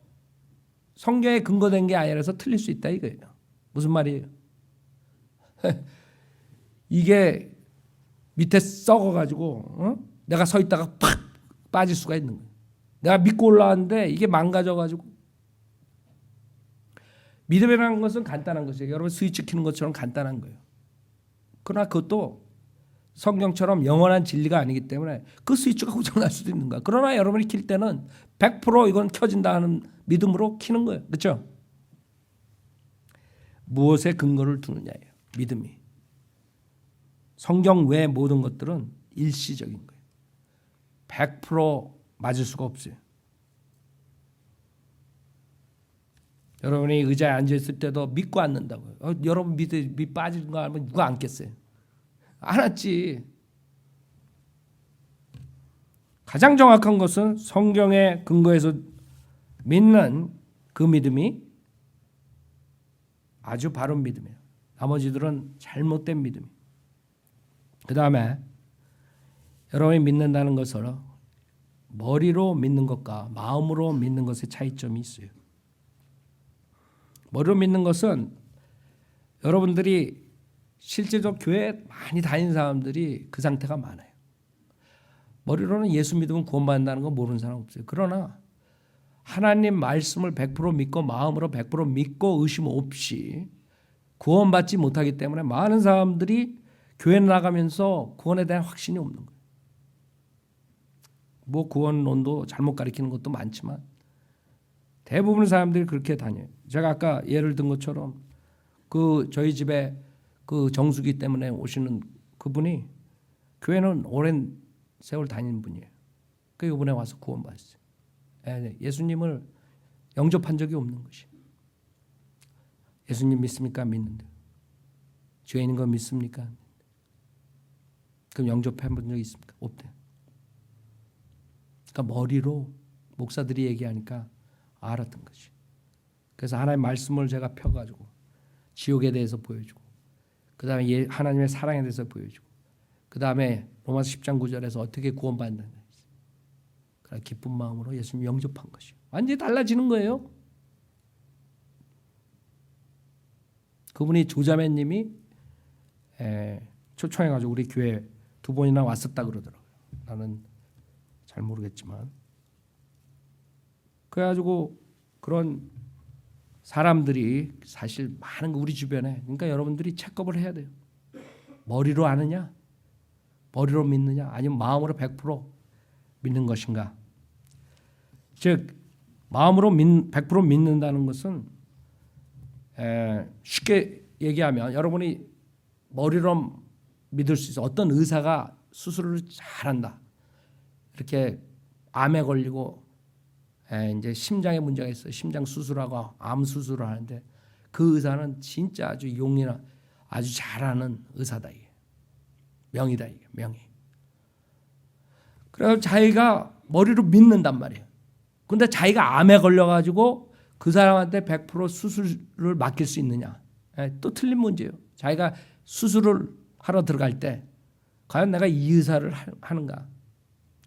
성경에 근거된 게 아니라서 틀릴 수 있다 이거예요. 무슨 말이에요? 이게 밑에 썩어가지고 내가 서 있다가 팍 빠질 수가 있는 거예요. 내가 믿고 올라왔는데 이게 망가져가지고. 믿음이라는 것은 간단한 것이에요. 여러분 스위치 켜는 것처럼 간단한 거예요. 그러나 그것도 성경처럼 영원한 진리가 아니기 때문에 그 스위치가 고장날 수도 있는 거야. 그러나 여러분이 킬 때는 100% 이건 켜진다 하는 믿음으로 켜는 거예요. 그렇죠? 무엇에 근거를 두느냐예요. 믿음이. 성경 외의 모든 것들은 일시적인 거예요. 100% 맞을 수가 없어요. 여러분이 의자에 앉아있을 때도 믿고 앉는다고요. 여러분 믿 빠지는 거 알면 누가 앉겠어요? 안 앉지. 가장 정확한 것은 성경에 근거해서 믿는 그 믿음이 아주 바른 믿음이에요. 나머지들은 잘못된 믿음이에요. 그 다음에 여러분이 믿는다는 것은 머리로 믿는 것과 마음으로 믿는 것의 차이점이 있어요. 머리로 믿는 것은 여러분들이 실제적 교회 많이 다니는 사람들이 그 상태가 많아요. 머리로는 예수 믿으면 구원받는다는 거 모르는 사람 없어요. 그러나 하나님 말씀을 100% 믿고 마음으로 100% 믿고 의심 없이 구원받지 못하기 때문에 많은 사람들이 교회 나가면서 구원에 대한 확신이 없는 거예요. 뭐 구원론도 잘못 가르치는 것도 많지만 대부분의 사람들이 그렇게 다녀요. 제가 아까 예를 든 것처럼 그 저희 집에 그 정수기 때문에 오시는 그분이 교회는 오랜 세월 다니는 분이에요. 그 이번에 와서 구원받았어요. 예수님을 영접한 적이 없는 것이. 예수님 믿습니까? 믿는데. 죄인인 거 믿습니까? 그럼 영접해 본 적 있습니까? 없대요. 그러니까 머리로 목사들이 얘기하니까 알았던 것이. 그래서 하나님의 말씀을 제가 펴가지고 지옥에 대해서 보여주고 그 다음에 하나님의 사랑에 대해서 보여주고 그 다음에 로마서 10장 9절에서 어떻게 구원받는가. 그러나 기쁜 마음으로 예수님 영접한 것이요. 완전히 달라지는 거예요. 그분이 조자매님이 초청해가지고 우리 교회 2번이나 왔었다 그러더라고요. 나는 잘 모르겠지만. 그래가지고 그런 사람들이 사실 많은 거 우리 주변에. 그러니까 여러분들이 체크업을 해야 돼요. 머리로 아느냐? 머리로 믿느냐? 아니면 마음으로 100% 믿는 것인가? 즉 마음으로 100% 믿는다는 것은 쉽게 얘기하면 여러분이 머리로 믿을 수 있어. 어떤 의사가 수술을 잘한다. 이렇게 암에 걸리고 이제 심장에 문제가 있어요. 심장 수술하고 암 수술을 하는데 그 의사는 진짜 아주 용이나 아주 잘하는 의사다. 이게 명이다. 이게 명이. 그래서 자기가 머리로 믿는단 말이에요. 근데 자기가 암에 걸려가지고 그 사람한테 100% 수술을 맡길 수 있느냐? 또 틀린 문제예요. 자기가 수술을 하러 들어갈 때 과연 내가 이 의사를 하는가?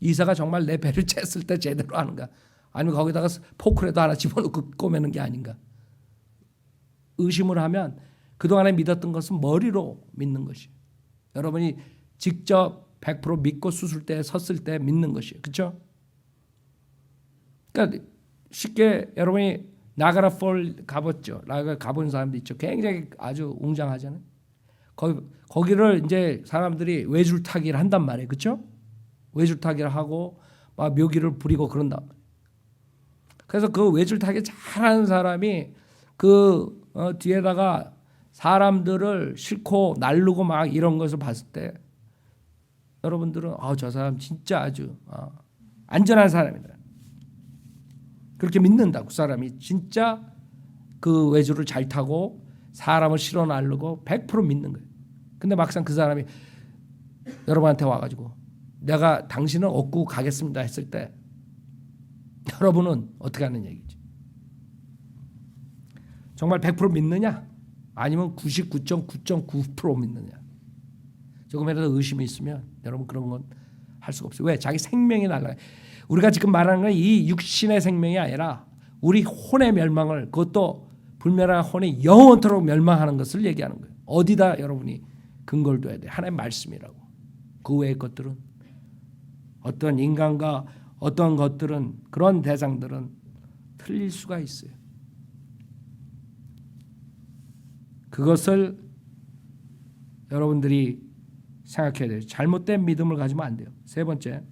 이 의사가 정말 내 배를 챘을 때 제대로 하는가? 아니면 거기다가 포크라도 하나 집어넣고 꼬매는 게 아닌가? 의심을 하면 그동안에 믿었던 것은 머리로 믿는 것이에요. 여러분이 직접 100% 믿고 수술대에 섰을 때 믿는 것이에요. 그렇죠? 그러니까 쉽게 여러분이 나가라 폴 가봤죠. 나가라 가본 사람도 있죠. 굉장히 아주 웅장하잖아요. 거기를 이제 사람들이 외줄타기를 한단 말이에요. 그렇죠? 외줄타기를 하고 막 묘기를 부리고 그런다. 그래서 그 외줄타기 잘하는 사람이 그 뒤에다가 사람들을 싣고 날르고 막 이런 것을 봤을 때 여러분들은 저 사람 진짜 아주 안전한 사람이다. 그렇게 믿는다. 그 사람이 진짜 그 외줄을 잘 타고 사람을 실어 날르고 100% 믿는 거예요. 근데 막상 그 사람이 여러분한테 와가지고 내가 당신을 얻고 가겠습니다 했을 때 여러분은 어떻게 하는 얘기지? 정말 100% 믿느냐? 아니면 99.9.9% 믿느냐? 조금이라도 의심이 있으면 여러분 그런 건 할 수가 없어요. 왜? 자기 생명이 날아가요. 우리가 지금 말하는 건 이 육신의 생명이 아니라 우리 혼의 멸망을, 그것도 불멸한 혼이 영원토록 멸망하는 것을 얘기하는 거예요. 어디다 여러분이 근거를 둬야 돼요? 하나님의 말씀이라고. 그 외의 것들은 어떤 인간과 어떤 것들은 그런 대상들은 틀릴 수가 있어요. 그것을 여러분들이 생각해야 돼요. 잘못된 믿음을 가지면 안 돼요. 세 번째,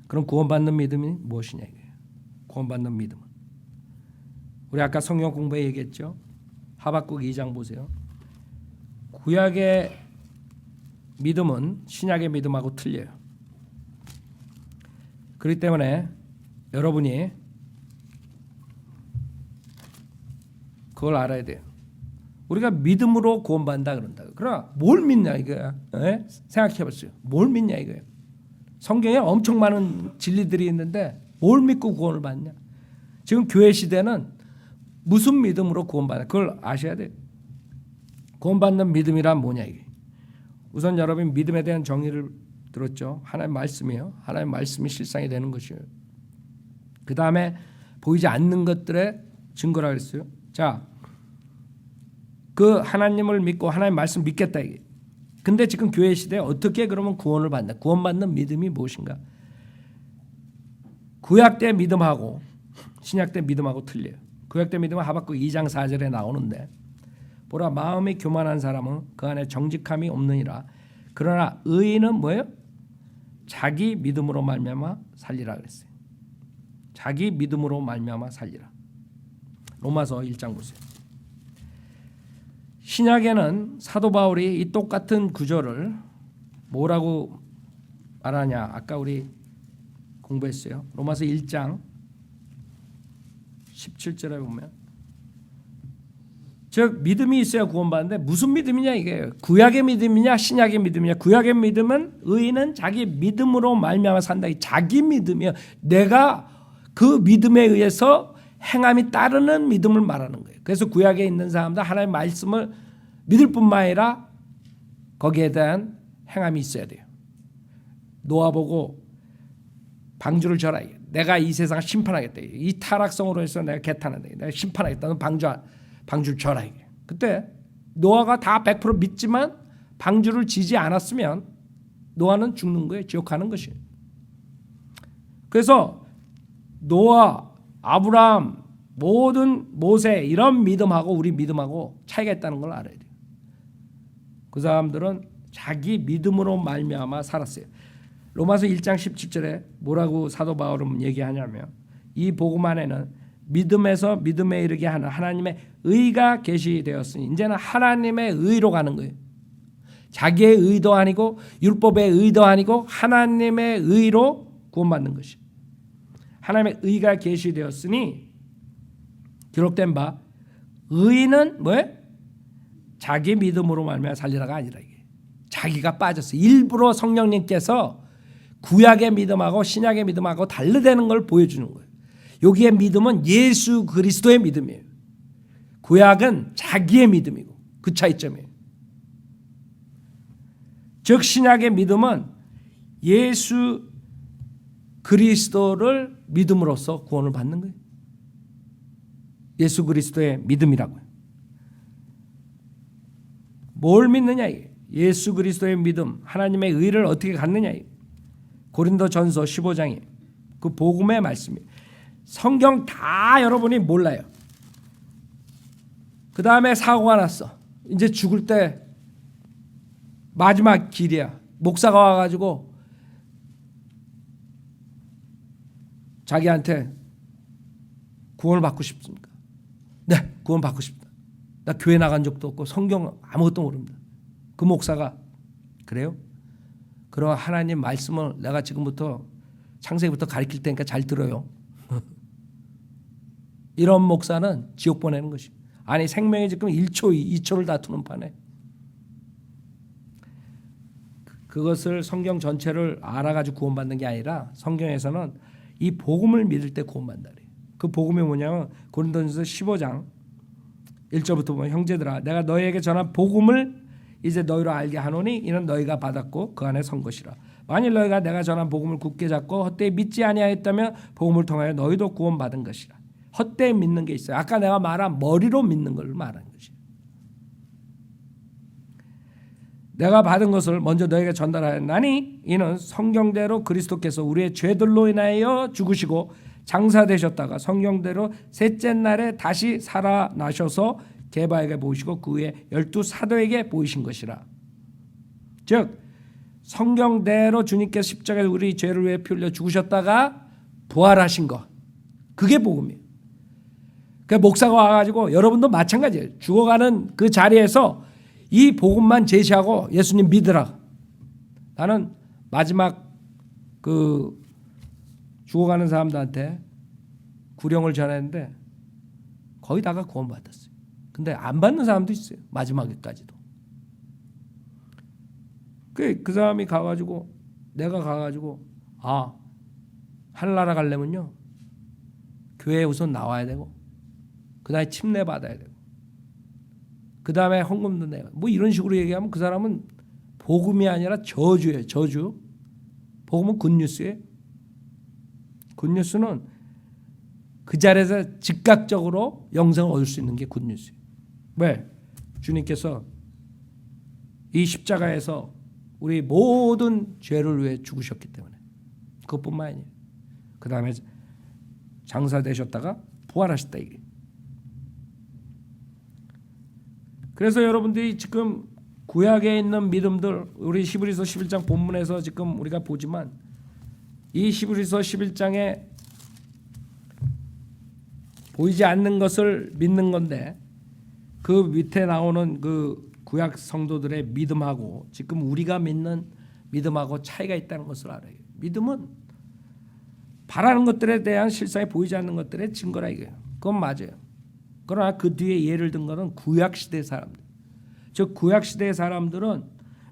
그럼 구원받는 믿음이 무엇이냐 이거예요. 구원받는 믿음은 우리 아까 성경 공부에 얘기했죠. 하박국 2장 보세요. 구약의 믿음은 신약의 믿음하고 틀려요. 그렇기 때문에 여러분이 그걸 알아야 돼요. 우리가 믿음으로 구원받는다 그런다. 그러나 뭘 믿냐 이거야. 생각해 보세요. 뭘 믿냐 이거예요. 성경에 엄청 많은 진리들이 있는데 뭘 믿고 구원을 받냐. 지금 교회 시대는 무슨 믿음으로 구원받냐. 그걸 아셔야 돼요. 구원받는 믿음이란 뭐냐 이게. 우선 여러분 믿음에 대한 정의를 들었죠. 하나님의 말씀이에요. 하나님의 말씀이 실상이 되는 것이에요. 그 다음에 보이지 않는 것들의 증거라 그랬어요. 자, 그 하나님을 믿고 하나님의 말씀 믿겠다 이게. 근데 지금 교회 시대에 어떻게 그러면 구원을 받나? 구원받는 믿음이 무엇인가? 구약 때 믿음하고 신약 때 믿음하고 틀려요. 구약 때 믿음은 하박국 2장 4절에 나오는데 보라 마음이 교만한 사람은 그 안에 정직함이 없느니라. 그러나 의인은 뭐예요? 자기 믿음으로 말미암아 살리라 그랬어요. 자기 믿음으로 말미암아 살리라. 로마서 1장 보세요. 신약에는 사도 바울이 이 똑같은 구절을 뭐라고 말하냐? 아까 우리 공부했어요. 로마서 1장 17절에 보면 즉 믿음이 있어야 구원받는데 무슨 믿음이냐 이게. 구약의 믿음이냐 신약의 믿음이냐. 구약의 믿음은 의인은 자기 믿음으로 말미암아 산다. 자기 믿음이요. 내가 그 믿음에 의해서 행함이 따르는 믿음을 말하는 거예요. 그래서 구약에 있는 사람들 하나님의 말씀을 믿을 뿐만 아니라 거기에 대한 행함이 있어야 돼요. 노아 보고 방주를 져라. 내가 이 세상을 심판하겠다. 이 타락성으로 해서 내가 개탄한다. 내가 심판하겠다. 너 방주를 져라. 그때 노아가 다 100% 믿지만 방주를 지지 않았으면 노아는 죽는 거예요. 지옥 가는 것이에요. 그래서 노아, 아브라함, 모든 모세 이런 믿음하고 우리 믿음하고 차이가 있다는 걸 알아야 돼요. 그 사람들은 자기 믿음으로 말미암아 살았어요. 로마서 1장 17절에 뭐라고 사도 바울은 얘기하냐면 이 복음 안에는 믿음에서 믿음에 이르게 하는 하나님의 의가 계시되었으니 이제는 하나님의 의로 가는 거예요. 자기의 의도 아니고 율법의 의도 아니고 하나님의 의로 구원받는 것이. 하나님의 의가 계시되었으니 기록된 바 의는 뭐예요? 자기 믿음으로 말미암아 살리라가 아니라 이게 자기가 빠졌어요. 일부러 성령님께서 구약의 믿음하고 신약의 믿음하고 다르다는 걸 보여주는 거예요. 여기에 믿음은 예수 그리스도의 믿음이에요. 구약은 자기의 믿음이고 그 차이점이에요. 즉 신약의 믿음은 예수 그리스도를 믿음으로써 구원을 받는 거예요. 예수 그리스도의 믿음이라고요. 뭘 믿느냐 이게. 예수 그리스도의 믿음, 하나님의 의를 어떻게 갖느냐 이게. 고린도전서 15장에 그 복음의 말씀이에요. 성경 다 여러분이 몰라요. 그 다음에 사고가 났어. 이제 죽을 때 마지막 길이야. 목사가 와가지고 자기한테 구원을 받고 싶습니까? 네, 구원 받고 싶다. 나 교회 나간 적도 없고 성경 아무것도 모릅니다. 그 목사가 그래요? 그럼 하나님 말씀을 내가 지금부터 창세기부터 가르칠 테니까 잘 들어요. 이런 목사는 지옥 보내는 것이. 아니 생명이 지금 1초, 2초를 다투는 판에 그것을 성경 전체를 알아가지고 구원받는 게 아니라 성경에서는 이 복음을 믿을 때 구원받는다. 그 복음이 뭐냐면 고린도전서 15장 1절부터 보면 형제들아 내가 너희에게 전한 복음을 이제 너희로 알게 하노니 이는 너희가 받았고 그 안에 선 것이라. 만일 너희가 내가 전한 복음을 굳게 잡고 헛되이 믿지 아니하였다면 복음을 통하여 너희도 구원받은 것이라. 헛되이 믿는 게 있어요. 아까 내가 말한 머리로 믿는 걸 말하는 것이에요. 내가 받은 것을 먼저 너에게 전달하였나니 이는 성경대로 그리스도께서 우리의 죄들로 인하여 죽으시고 장사되셨다가 성경대로 셋째 날에 다시 살아나셔서 게바에게 보이시고 그 후에 12사도에게 보이신 것이라. 즉 성경대로 주님께서 십자가에 우리 죄를 위해 피 흘려 죽으셨다가 부활하신 것. 그게 복음이에요. 그 목사가 와가지고 여러분도 마찬가지예요. 죽어가는 그 자리에서 이 복음만 제시하고 예수님 믿으라. 나는 마지막 그 죽어가는 사람들한테 구령을 전했는데 거의 다가 구원받았어요. 근데 안 받는 사람도 있어요. 마지막에까지도. 그 사람이 가가지고 내가 가가지고 하늘나라 가려면요 교회에 우선 나와야 되고 그 다음에 침례 받아야 되고 그 다음에 헌금도 내고 뭐 이런 식으로 얘기하면 그 사람은 복음이 아니라 저주예요. 저주. 복음은 굿뉴스예요. 굿뉴스는 그 자리에서 즉각적으로 영생을 얻을 수 있는 게 굿뉴스예요. 왜? 주님께서 이 십자가에서 우리 모든 죄를 위해 죽으셨기 때문에. 그것뿐만 아니에요. 그 다음에 장사되셨다가 부활하셨다 이게. 그래서 여러분들이 지금 구약에 있는 믿음들 우리 히브리서 11장 본문에서 지금 우리가 보지만 이 히브리서 11장에 보이지 않는 것을 믿는 건데 그 밑에 나오는 그 구약 성도들의 믿음하고 지금 우리가 믿는 믿음하고 차이가 있다는 것을 알아요. 믿음은 바라는 것들에 대한 실상이 보이지 않는 것들의 증거라 이거예요. 그건 맞아요. 그러나 그 뒤에 예를 든 것은 구약 시대 사람들. 즉 구약 시대의 사람들은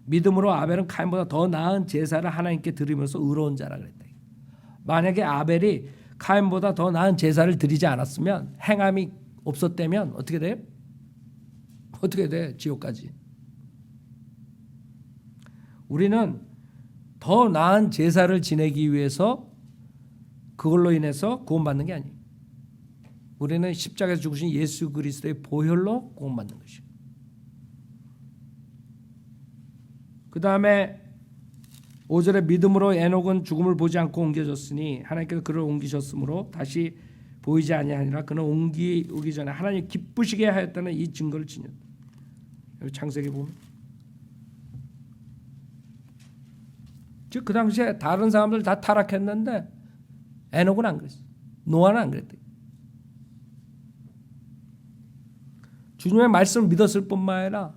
믿음으로 아벨은 카인보다 더 나은 제사를 하나님께 드리면서 의로운 자라 그랬다. 만약에 아벨이 카인보다 더 나은 제사를 드리지 않았으면 행함이 없었다면 어떻게 돼요? 어떻게 돼? 지옥까지. 우리는 더 나은 제사를 지내기 위해서 그걸로 인해서 구원받는 게 아니에요. 우리는 십자가에서 죽으신 예수 그리스도의 보혈로 구원받는 것이에요. 그 다음에 5절에 믿음으로 에녹은 죽음을 보지 않고 옮겨졌으니 하나님께서 그를 옮기셨으므로 다시 보이지 아니하니라. 그는 오기 전에 하나님 기쁘시게 하였다는 이 증거를 지녔다. 여기 창세기 보면 즉 그 당시에 다른 사람들 다 타락했는데 에녹은 안 그랬어. 노아는 안 그랬대. 주님의 말씀을 믿었을 뿐만 아니라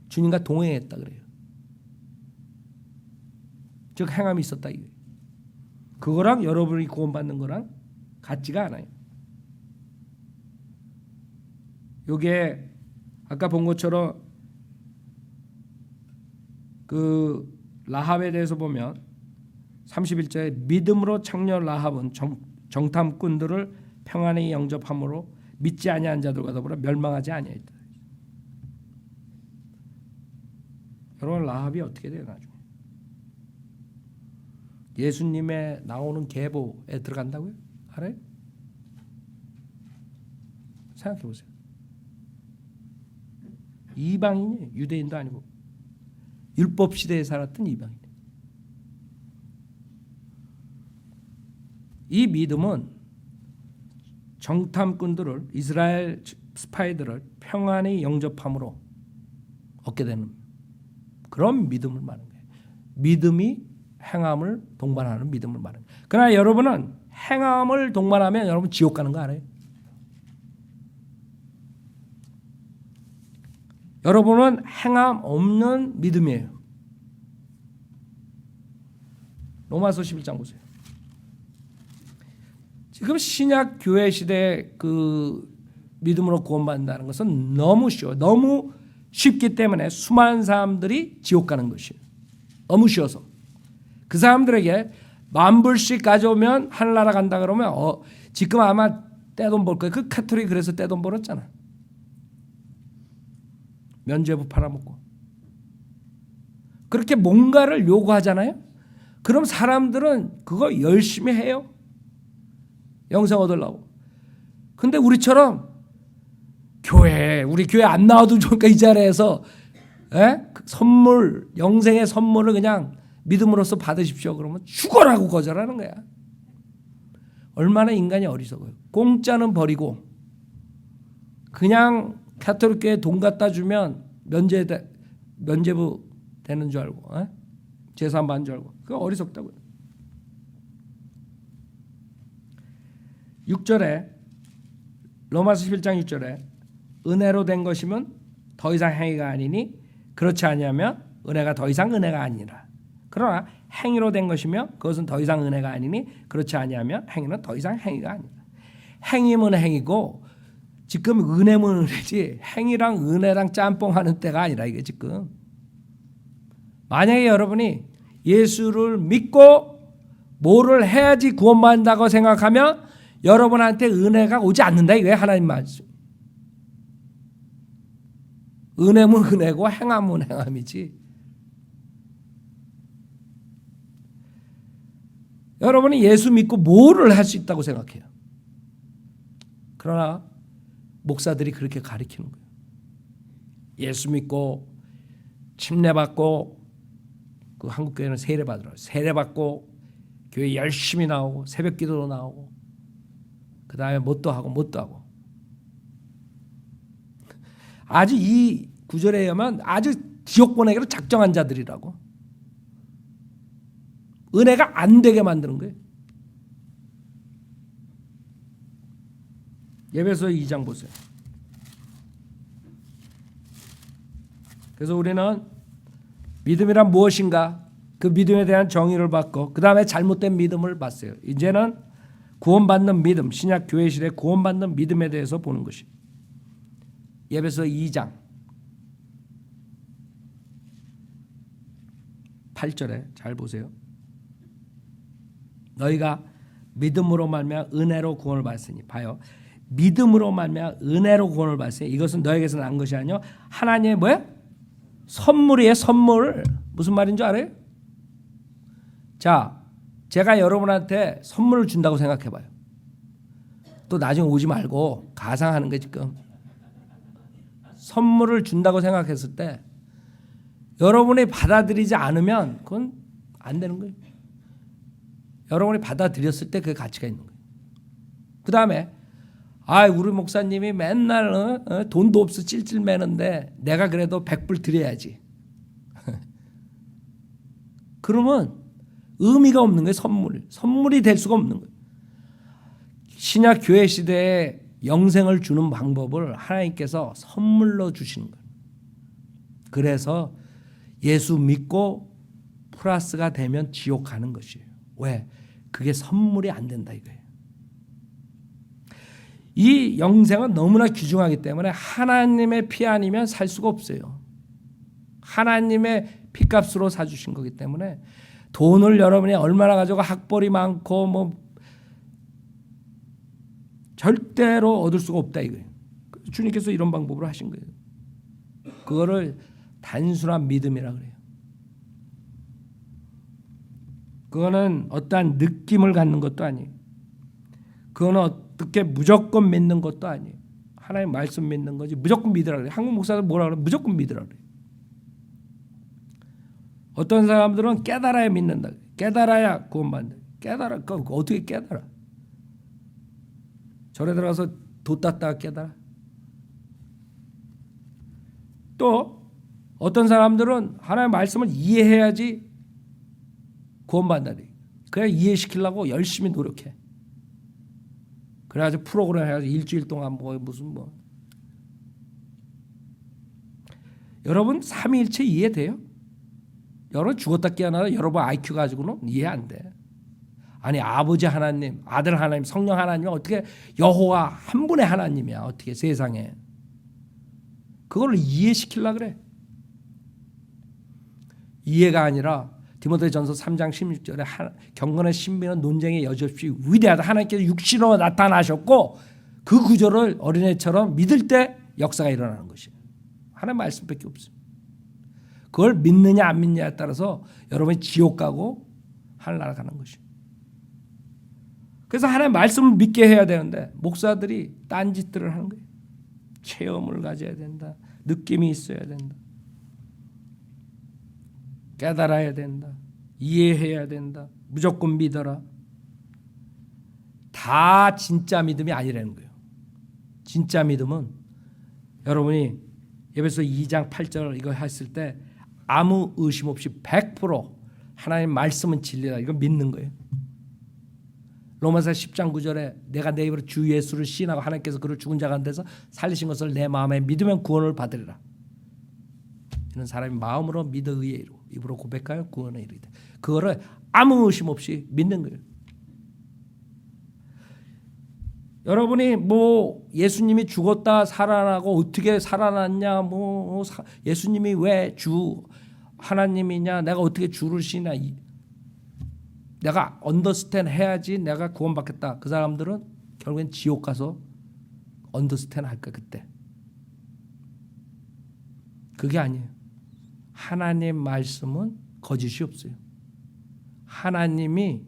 주님과 동행했다 그래요. 즉 행함이 있었다 이거예요. 그거랑 여러분이 구원받는 거랑 같지가 않아요. 요게 아까 본 것처럼 그 라합에 대해서 보면 31절에 믿음으로 청년 라합은 정탐꾼들을 평안히 영접함으로 믿지 아니한 자들과 더불어 멸망하지 아니하였다. 여러분 라합이 어떻게 돼요 나중에? 예수님의 나오는 계보에 들어간다고요? 알아요? 생각해 보세요. 이방인이 유대인도 아니고 율법 시대에 살았던 이방인. 이 믿음은 정탐꾼들을 이스라엘 스파이들을 평안히 영접함으로 얻게 되는 그런 믿음을 말하는 거예요. 믿음이 행함을 동반하는 믿음을 말하는 거예요. 그러나 여러분은 행함을 동반하면 여러분 지옥 가는 거 알아요? 여러분은 행함 없는 믿음이에요. 로마서 11장 보세요. 지금 신약 교회 시대에 그 믿음으로 구원받는다는 것은 너무 쉬워. 너무 쉽기 때문에 수많은 사람들이 지옥 가는 것이에요. 너무 쉬워서. 그 사람들에게 $10,000씩 가져오면 하늘나라 간다 그러면 지금 아마 떼돈 벌 거예요. 그 카톨릭 그래서 떼돈 벌었잖아. 면죄부 팔아먹고. 그렇게 뭔가를 요구하잖아요. 그럼 사람들은 그거 열심히 해요. 영생 얻으려고. 근데 우리처럼 우리 교회 안 나와도 좋으니까 이 자리에서 그 선물, 영생의 선물을 그냥 믿음으로써 받으십시오. 그러면 죽어라고 거절하는 거야. 얼마나 인간이 어리석어요. 공짜는 버리고 그냥 가톨릭 교회 돈 갖다 주면 면죄부 되는 줄 알고 재산 받는 줄 알고 그거 어리석다고요. 6절에 로마서 11장 6절에 은혜로 된 것이면 더 이상 행위가 아니니 그렇지 아니하면 은혜가 더 이상 은혜가 아니라. 그러나 행위로 된 것이며 그것은 더 이상 은혜가 아니니 그렇지 아니하면 행위는 더 이상 행위가 아니라. 행위면 행위고 지금 은혜면 은혜지 행위랑 은혜랑 짬뽕하는 때가 아니라 이게 지금. 만약에 여러분이 예수를 믿고 뭐를 해야지 구원받는다고 생각하면 여러분한테 은혜가 오지 않는다 이거예요. 하나님 말씀. 은혜면 은혜고 행함은 행함이지. 여러분이 예수 믿고 뭐를 할 수 있다고 생각해요. 그러나 목사들이 그렇게 가르치는 거예요. 예수 믿고 침례받고 그 한국교회는 세례받으라고. 세례받고 교회 열심히 나오고 새벽기도로 나오고 그 다음에 뭣도 하고 아주 이 구절에 의하면 아주 지옥 보내기로 작정한 자들이라고. 은혜가 안 되게 만드는 거예요. 에베소 2장 보세요. 그래서 우리는 믿음이란 무엇인가 그 믿음에 대한 정의를 받고 그 다음에 잘못된 믿음을 봤어요. 이제는 구원받는 믿음, 신약 교회 시대 구원받는 믿음에 대해서 보는 것이. 에베소 2장 8절에 잘 보세요. 너희가 믿음으로 말미암아 은혜로 구원을 받았으니 봐요. 믿음으로 말미암아 은혜로 구원을 받았으니 이것은 너에게서 난 것이 아니요 하나님의 뭐야? 선물이에요. 선물. 무슨 말인 줄 알아요? 자, 제가 여러분한테 선물을 준다고 생각해 봐요. 또 나중에 오지 말고 가상하는 게 지금. 선물을 준다고 생각했을 때 여러분이 받아들이지 않으면 그건 안 되는 거예요. 여러분이 받아들였을 때 그 가치가 있는 거예요. 그 다음에 우리 목사님이 맨날 돈도 없어 찔찔 매는데 내가 그래도 100불 드려야지. 그러면 의미가 없는 거예요. 선물이 될 수가 없는 거예요. 신약 교회 시대에 영생을 주는 방법을 하나님께서 선물로 주시는 거예요. 그래서 예수 믿고 플러스가 되면 지옥 가는 것이에요. 왜? 그게 선물이 안 된다 이거예요. 이 영생은 너무나 귀중하기 때문에 하나님의 피 아니면 살 수가 없어요. 하나님의 피값으로 사주신 거기 때문에 돈을 여러분이 얼마나 가지고 학벌이 많고 뭐 절대로 얻을 수가 없다 이거예요. 주님께서 이런 방법으로 하신 거예요. 그거를 단순한 믿음이라 그래요. 그거는 어떠한 느낌을 갖는 것도 아니에요. 그거는 어떻게 무조건 믿는 것도 아니에요. 하나님 말씀 믿는 거지 무조건 믿으라 그래요. 한국 목사들 뭐라 그래요? 무조건 믿으라 그래요. 어떤 사람들은 깨달아야 믿는다. 깨달아야 구원받는다. 깨달아. 어떻게 깨달아? 절에 들어가서 도 땄다가 깨달아. 또 어떤 사람들은 하나님의 말씀을 이해해야지 구원받는다. 그냥 이해시키려고 열심히 노력해. 그래가지고 프로그램 해가지고 일주일 동안 무슨 여러분 삼위일체 이해돼요? 여러분 죽었다 깨어나서 여러분 IQ 가지고는 이해 안 돼. 아니 아버지 하나님, 아들 하나님, 성령 하나님 어떻게 여호와 한 분의 하나님이야 어떻게 세상에. 그걸 이해시키려고 그래. 이해가 아니라 디모데전서 3장 16절에 경건의 신비는 논쟁의 여지없이 위대하다. 하나님께서 육신으로 나타나셨고 그 구절을 어린애처럼 믿을 때 역사가 일어나는 것이에요. 하나님 말씀밖에 없어요. 그걸 믿느냐 안 믿느냐에 따라서 여러분이 지옥 가고 하늘나라 가는 것이에요. 그래서 하나님 말씀을 믿게 해야 되는데 목사들이 딴짓들을 하는 거예요. 체험을 가져야 된다. 느낌이 있어야 된다. 깨달아야 된다. 이해해야 된다. 무조건 믿어라. 다 진짜 믿음이 아니라는 거예요. 진짜 믿음은 여러분이 에베소 2장 8절 이거 했을 때 아무 의심 없이 100% 하나님 말씀은 진리다. 이거 믿는 거예요. 로마서 10장 9절에 내가 내 입으로 주 예수를 시인하고 하나님께서 그를 죽은 자 가운데서 살리신 것을 내 마음에 믿으면 구원을 받으리라. 이는 사람이 마음으로 믿어 의에 이르고 입으로 고백하여 구원에 이르리다. 그거를 아무 의심 없이 믿는 거예요. 여러분이 예수님이 죽었다 살아나고 어떻게 살아났냐 예수님이 왜 주 하나님이냐 내가 어떻게 주를 시나 내가 언더스탠 해야지 내가 구원받겠다. 그 사람들은 결국엔 지옥 가서 언더스탠 할 거야 그때. 그게 아니에요. 하나님 말씀은 거짓이 없어요. 하나님이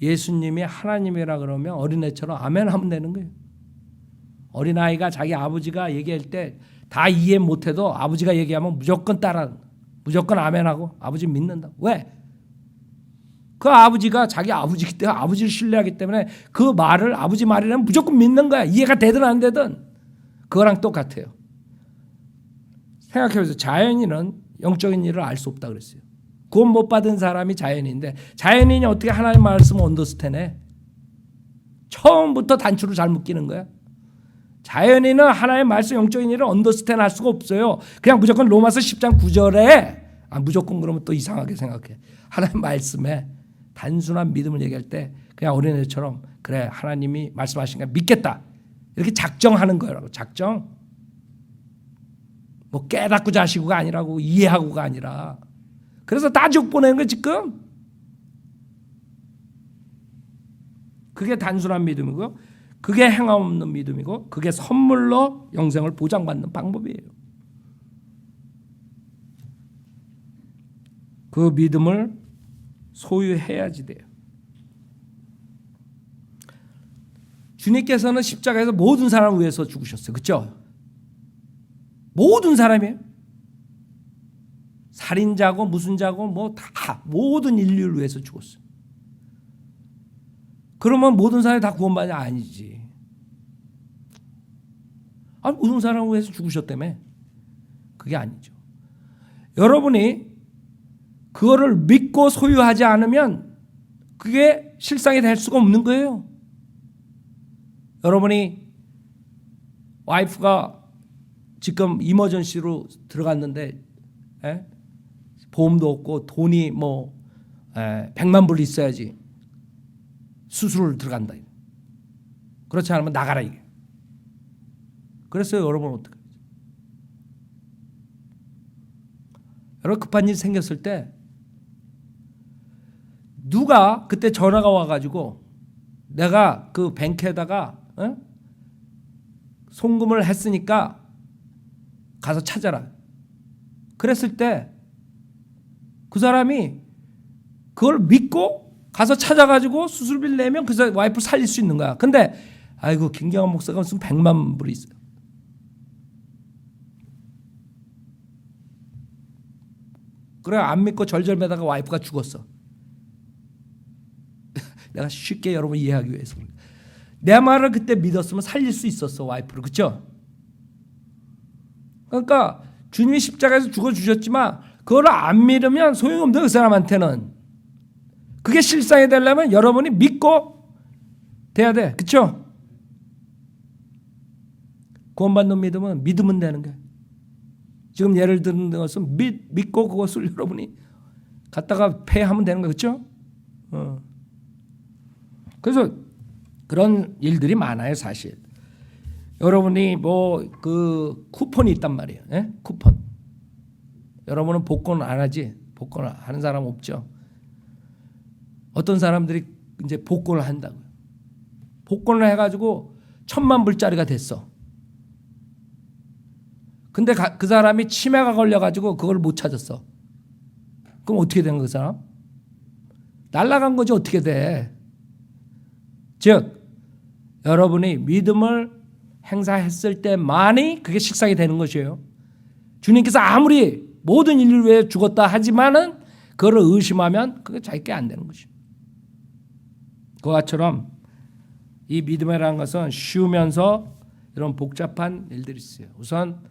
예수님이 하나님이라 그러면 어린애처럼 아멘 하면 되는 거예요. 어린아이가 자기 아버지가 얘기할 때 다 이해 못해도 아버지가 얘기하면 무조건 따라 무조건 아멘하고 아버지 믿는다. 왜? 그 아버지가 자기 아버지기 때문에 아버지를 신뢰하기 때문에 그 말을 아버지 말이라면 무조건 믿는 거야. 이해가 되든 안 되든 그거랑 똑같아요. 생각해보세요. 자연인은 영적인 일을 알 수 없다 그랬어요. 구원 못 받은 사람이 자연인인데 자연인이 어떻게 하나님 말씀을 언더스탠해? 처음부터 단추를 잘못 끼는 거야. 자연인은 하나님 말씀 영적인 일을 언더스탠 할 수가 없어요. 그냥 무조건 로마서 10장 9절에 무조건 그러면 또 이상하게 생각해. 하나님 말씀에 단순한 믿음을 얘기할 때 그냥 어린애처럼 그래 하나님이 말씀하신 거 믿겠다 이렇게 작정하는 거라고. 작정. 깨닫고 자시고가 아니라고 이해하고가 아니라. 그래서 다 juk 보내는 거 지금. 그게 단순한 믿음이고요. 그게 행함 없는 믿음이고 그게 선물로 영생을 보장받는 방법이에요. 그 믿음을 소유해야지 돼요. 주님께서는 십자가에서 모든 사람을 위해서 죽으셨어요. 그렇죠? 모든 사람이에요. 살인자고 무슨 자고 뭐 다 모든 인류를 위해서 죽었어요. 그러면 모든 사람이 다 구원받냐? 아니지. 모든 사람을 위해서 죽으셨다며. 그게 아니죠. 여러분이 그거를 믿고 소유하지 않으면 그게 실상이 될 수가 없는 거예요. 여러분이 와이프가 지금 이머전시로 들어갔는데 보험도 없고 돈이 뭐 100만 불 있어야지 수술을 들어간다. 그렇지 않으면 나가라 이게. 그랬어요. 여러분 어떻게? 여러분 급한 일 생겼을 때 누가 그때 전화가 와가지고 내가 그 뱅크에다가 송금을 했으니까 가서 찾아라. 그랬을 때 그 사람이 그걸 믿고 가서 찾아가지고 수술비를 내면 그 와이프 살릴 수 있는 거야. 근데 아이고 김경환 목사가 무슨 100만 불이 있어요. 그래 안 믿고 절절매다가 와이프가 죽었어. 내가 쉽게 여러분 이해하기 위해서 내 말을 그때 믿었으면 살릴 수 있었어 와이프를. 그렇죠? 그러니까 주님이 십자가에서 죽어주셨지만 그걸 안 믿으면 소용없는 그 사람한테는. 그게 실상이 되려면 여러분이 믿고 돼야 돼. 그렇죠? 구원받는 믿으면 되는 거예요. 지금 예를 드는 것은 믿고 그것을 여러분이 갖다가 폐하면 되는 거예요. 그렇죠? 그래서 그런 일들이 많아요, 사실. 여러분이 뭐 그 쿠폰이 있단 말이에요. 쿠폰. 여러분은 복권 안 하지? 복권 하는 사람 없죠? 어떤 사람들이 이제 복권을 한다고요. 복권을 해가지고 1,000만 불짜리가 됐어. 근데 그 사람이 치매가 걸려가지고 그걸 못 찾았어. 그럼 어떻게 된 거야, 그 사람? 날아간 거지 어떻게 돼? 즉 여러분이 믿음을 행사했을 때만이 그게 실상이 되는 것이에요. 주님께서 아무리 모든 인류를 위해 죽었다 하지만은 그거를 의심하면 그게 자기 게 안 되는 것이에요. 그것처럼 이 믿음이라는 것은 쉬우면서 이런 복잡한 일들이 있어요. 우선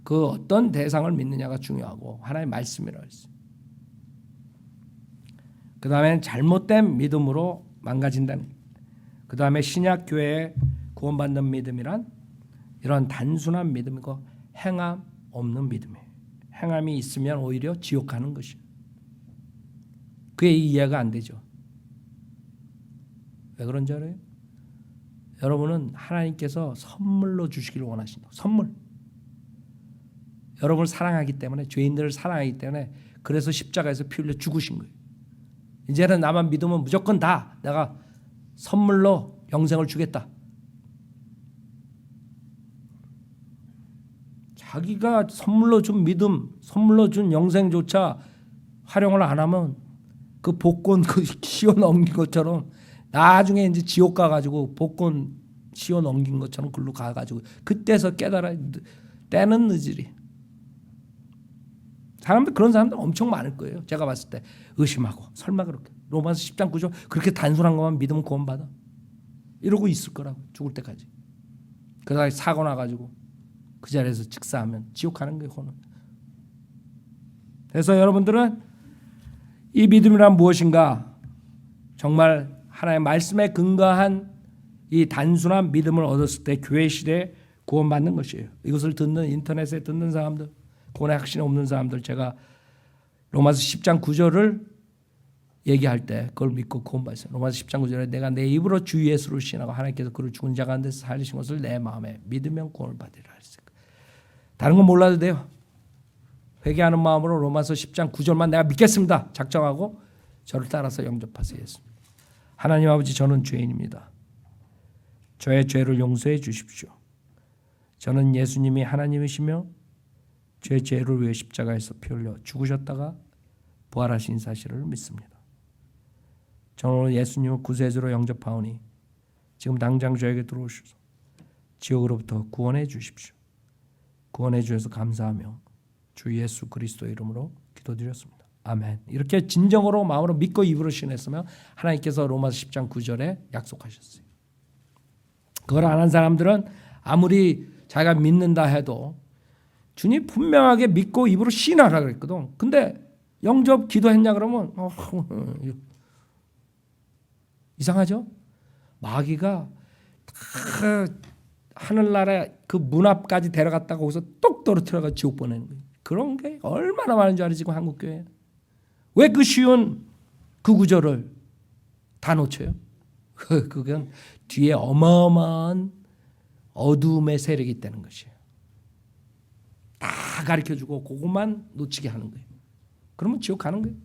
그 어떤 대상을 믿느냐가 중요하고 하나의 말씀이라고 했어요. 그 다음에 잘못된 믿음으로 망가진다는 거예요. 그 다음에 신약교회의 구원받는 믿음이란 이런 단순한 믿음이고 행함 없는 믿음이에요. 행함이 있으면 오히려 지옥 가는 것이에요. 그게 이해가 안 되죠. 왜 그런지 알아요? 여러분은 하나님께서 선물로 주시기를 원하신다고. 선물. 여러분을 사랑하기 때문에, 죄인들을 사랑하기 때문에 그래서 십자가에서 피 흘려 죽으신 거예요. 이제는 나만 믿으면 무조건 다 내가 선물로 영생을 주겠다. 자기가 선물로 준 믿음, 선물로 준 영생조차 활용을 안 하면 그 복권 그 씌워 넘긴 것처럼 나중에 이제 지옥 가가지고 복권 씌워 넘긴 것처럼 글로 가가지고 그때서 깨달아. 때는 늦으리. 사람들 그런 사람들 엄청 많을 거예요. 제가 봤을 때 의심하고 설마 그렇게 로마서 10장 9절 그렇게 단순한 것만 믿으면 구원받아 이러고 있을 거라고 죽을 때까지. 그러다가 사고 나가지고 그 자리에서 직사하면 지옥 가는 거예요. 그거는. 그래서 여러분들은 이 믿음이란 무엇인가? 정말 하나의 말씀에 근거한 이 단순한 믿음을 얻었을 때 교회 시대에 구원받는 것이에요. 이것을 듣는 인터넷에 듣는 사람들, 구원의 확신이 없는 사람들, 제가 로마서 10장 9절을 얘기할 때 그걸 믿고 구원받았어요. 로마서 10장 9절에 내가 내 입으로 주 예수를 신하고 하나님께서 그를 죽은 자 가운데서 살리신 것을 내 마음에 믿으면 구원을 받으리라 했어요. 다른 건 몰라도 돼요. 회개하는 마음으로 로마서 10장 9절만 내가 믿겠습니다. 작정하고 저를 따라서 영접하세요. 하나님 아버지, 저는 죄인입니다. 저의 죄를 용서해 주십시오. 저는 예수님이 하나님이시며 제 죄를 위해 십자가에서 피 흘려 죽으셨다가 부활하신 사실을 믿습니다. 저는 오늘 예수님을 구세주로 영접하오니 지금 당장 저에게 들어오셔서 지옥으로부터 구원해 주십시오. 구원해 주셔서 감사하며 주 예수 그리스도의 이름으로 기도드렸습니다. 아멘. 이렇게 진정으로 마음으로 믿고 입으로 신했으면 하나님께서 로마서 10장 9절에 약속하셨어요. 그걸 안 한 사람들은 아무리 자기가 믿는다 해도 주님 분명하게 믿고 입으로 신하라 그랬거든. 근데 영접 기도했냐 그러면 이상하죠? 마귀가 다 하늘나라 그 문 앞까지 데려갔다가 거기서 똑 떨어뜨려가 지옥 보내는 거예요. 그런 게 얼마나 많은 줄 알지 지금 한국교회. 왜 그 쉬운 그 구절을 다 놓쳐요? 그건 뒤에 어마어마한 어둠의 세력이 있다는 것이에요. 다 가르쳐주고 그것만 놓치게 하는 거예요. 그러면 지옥 가는 거예요.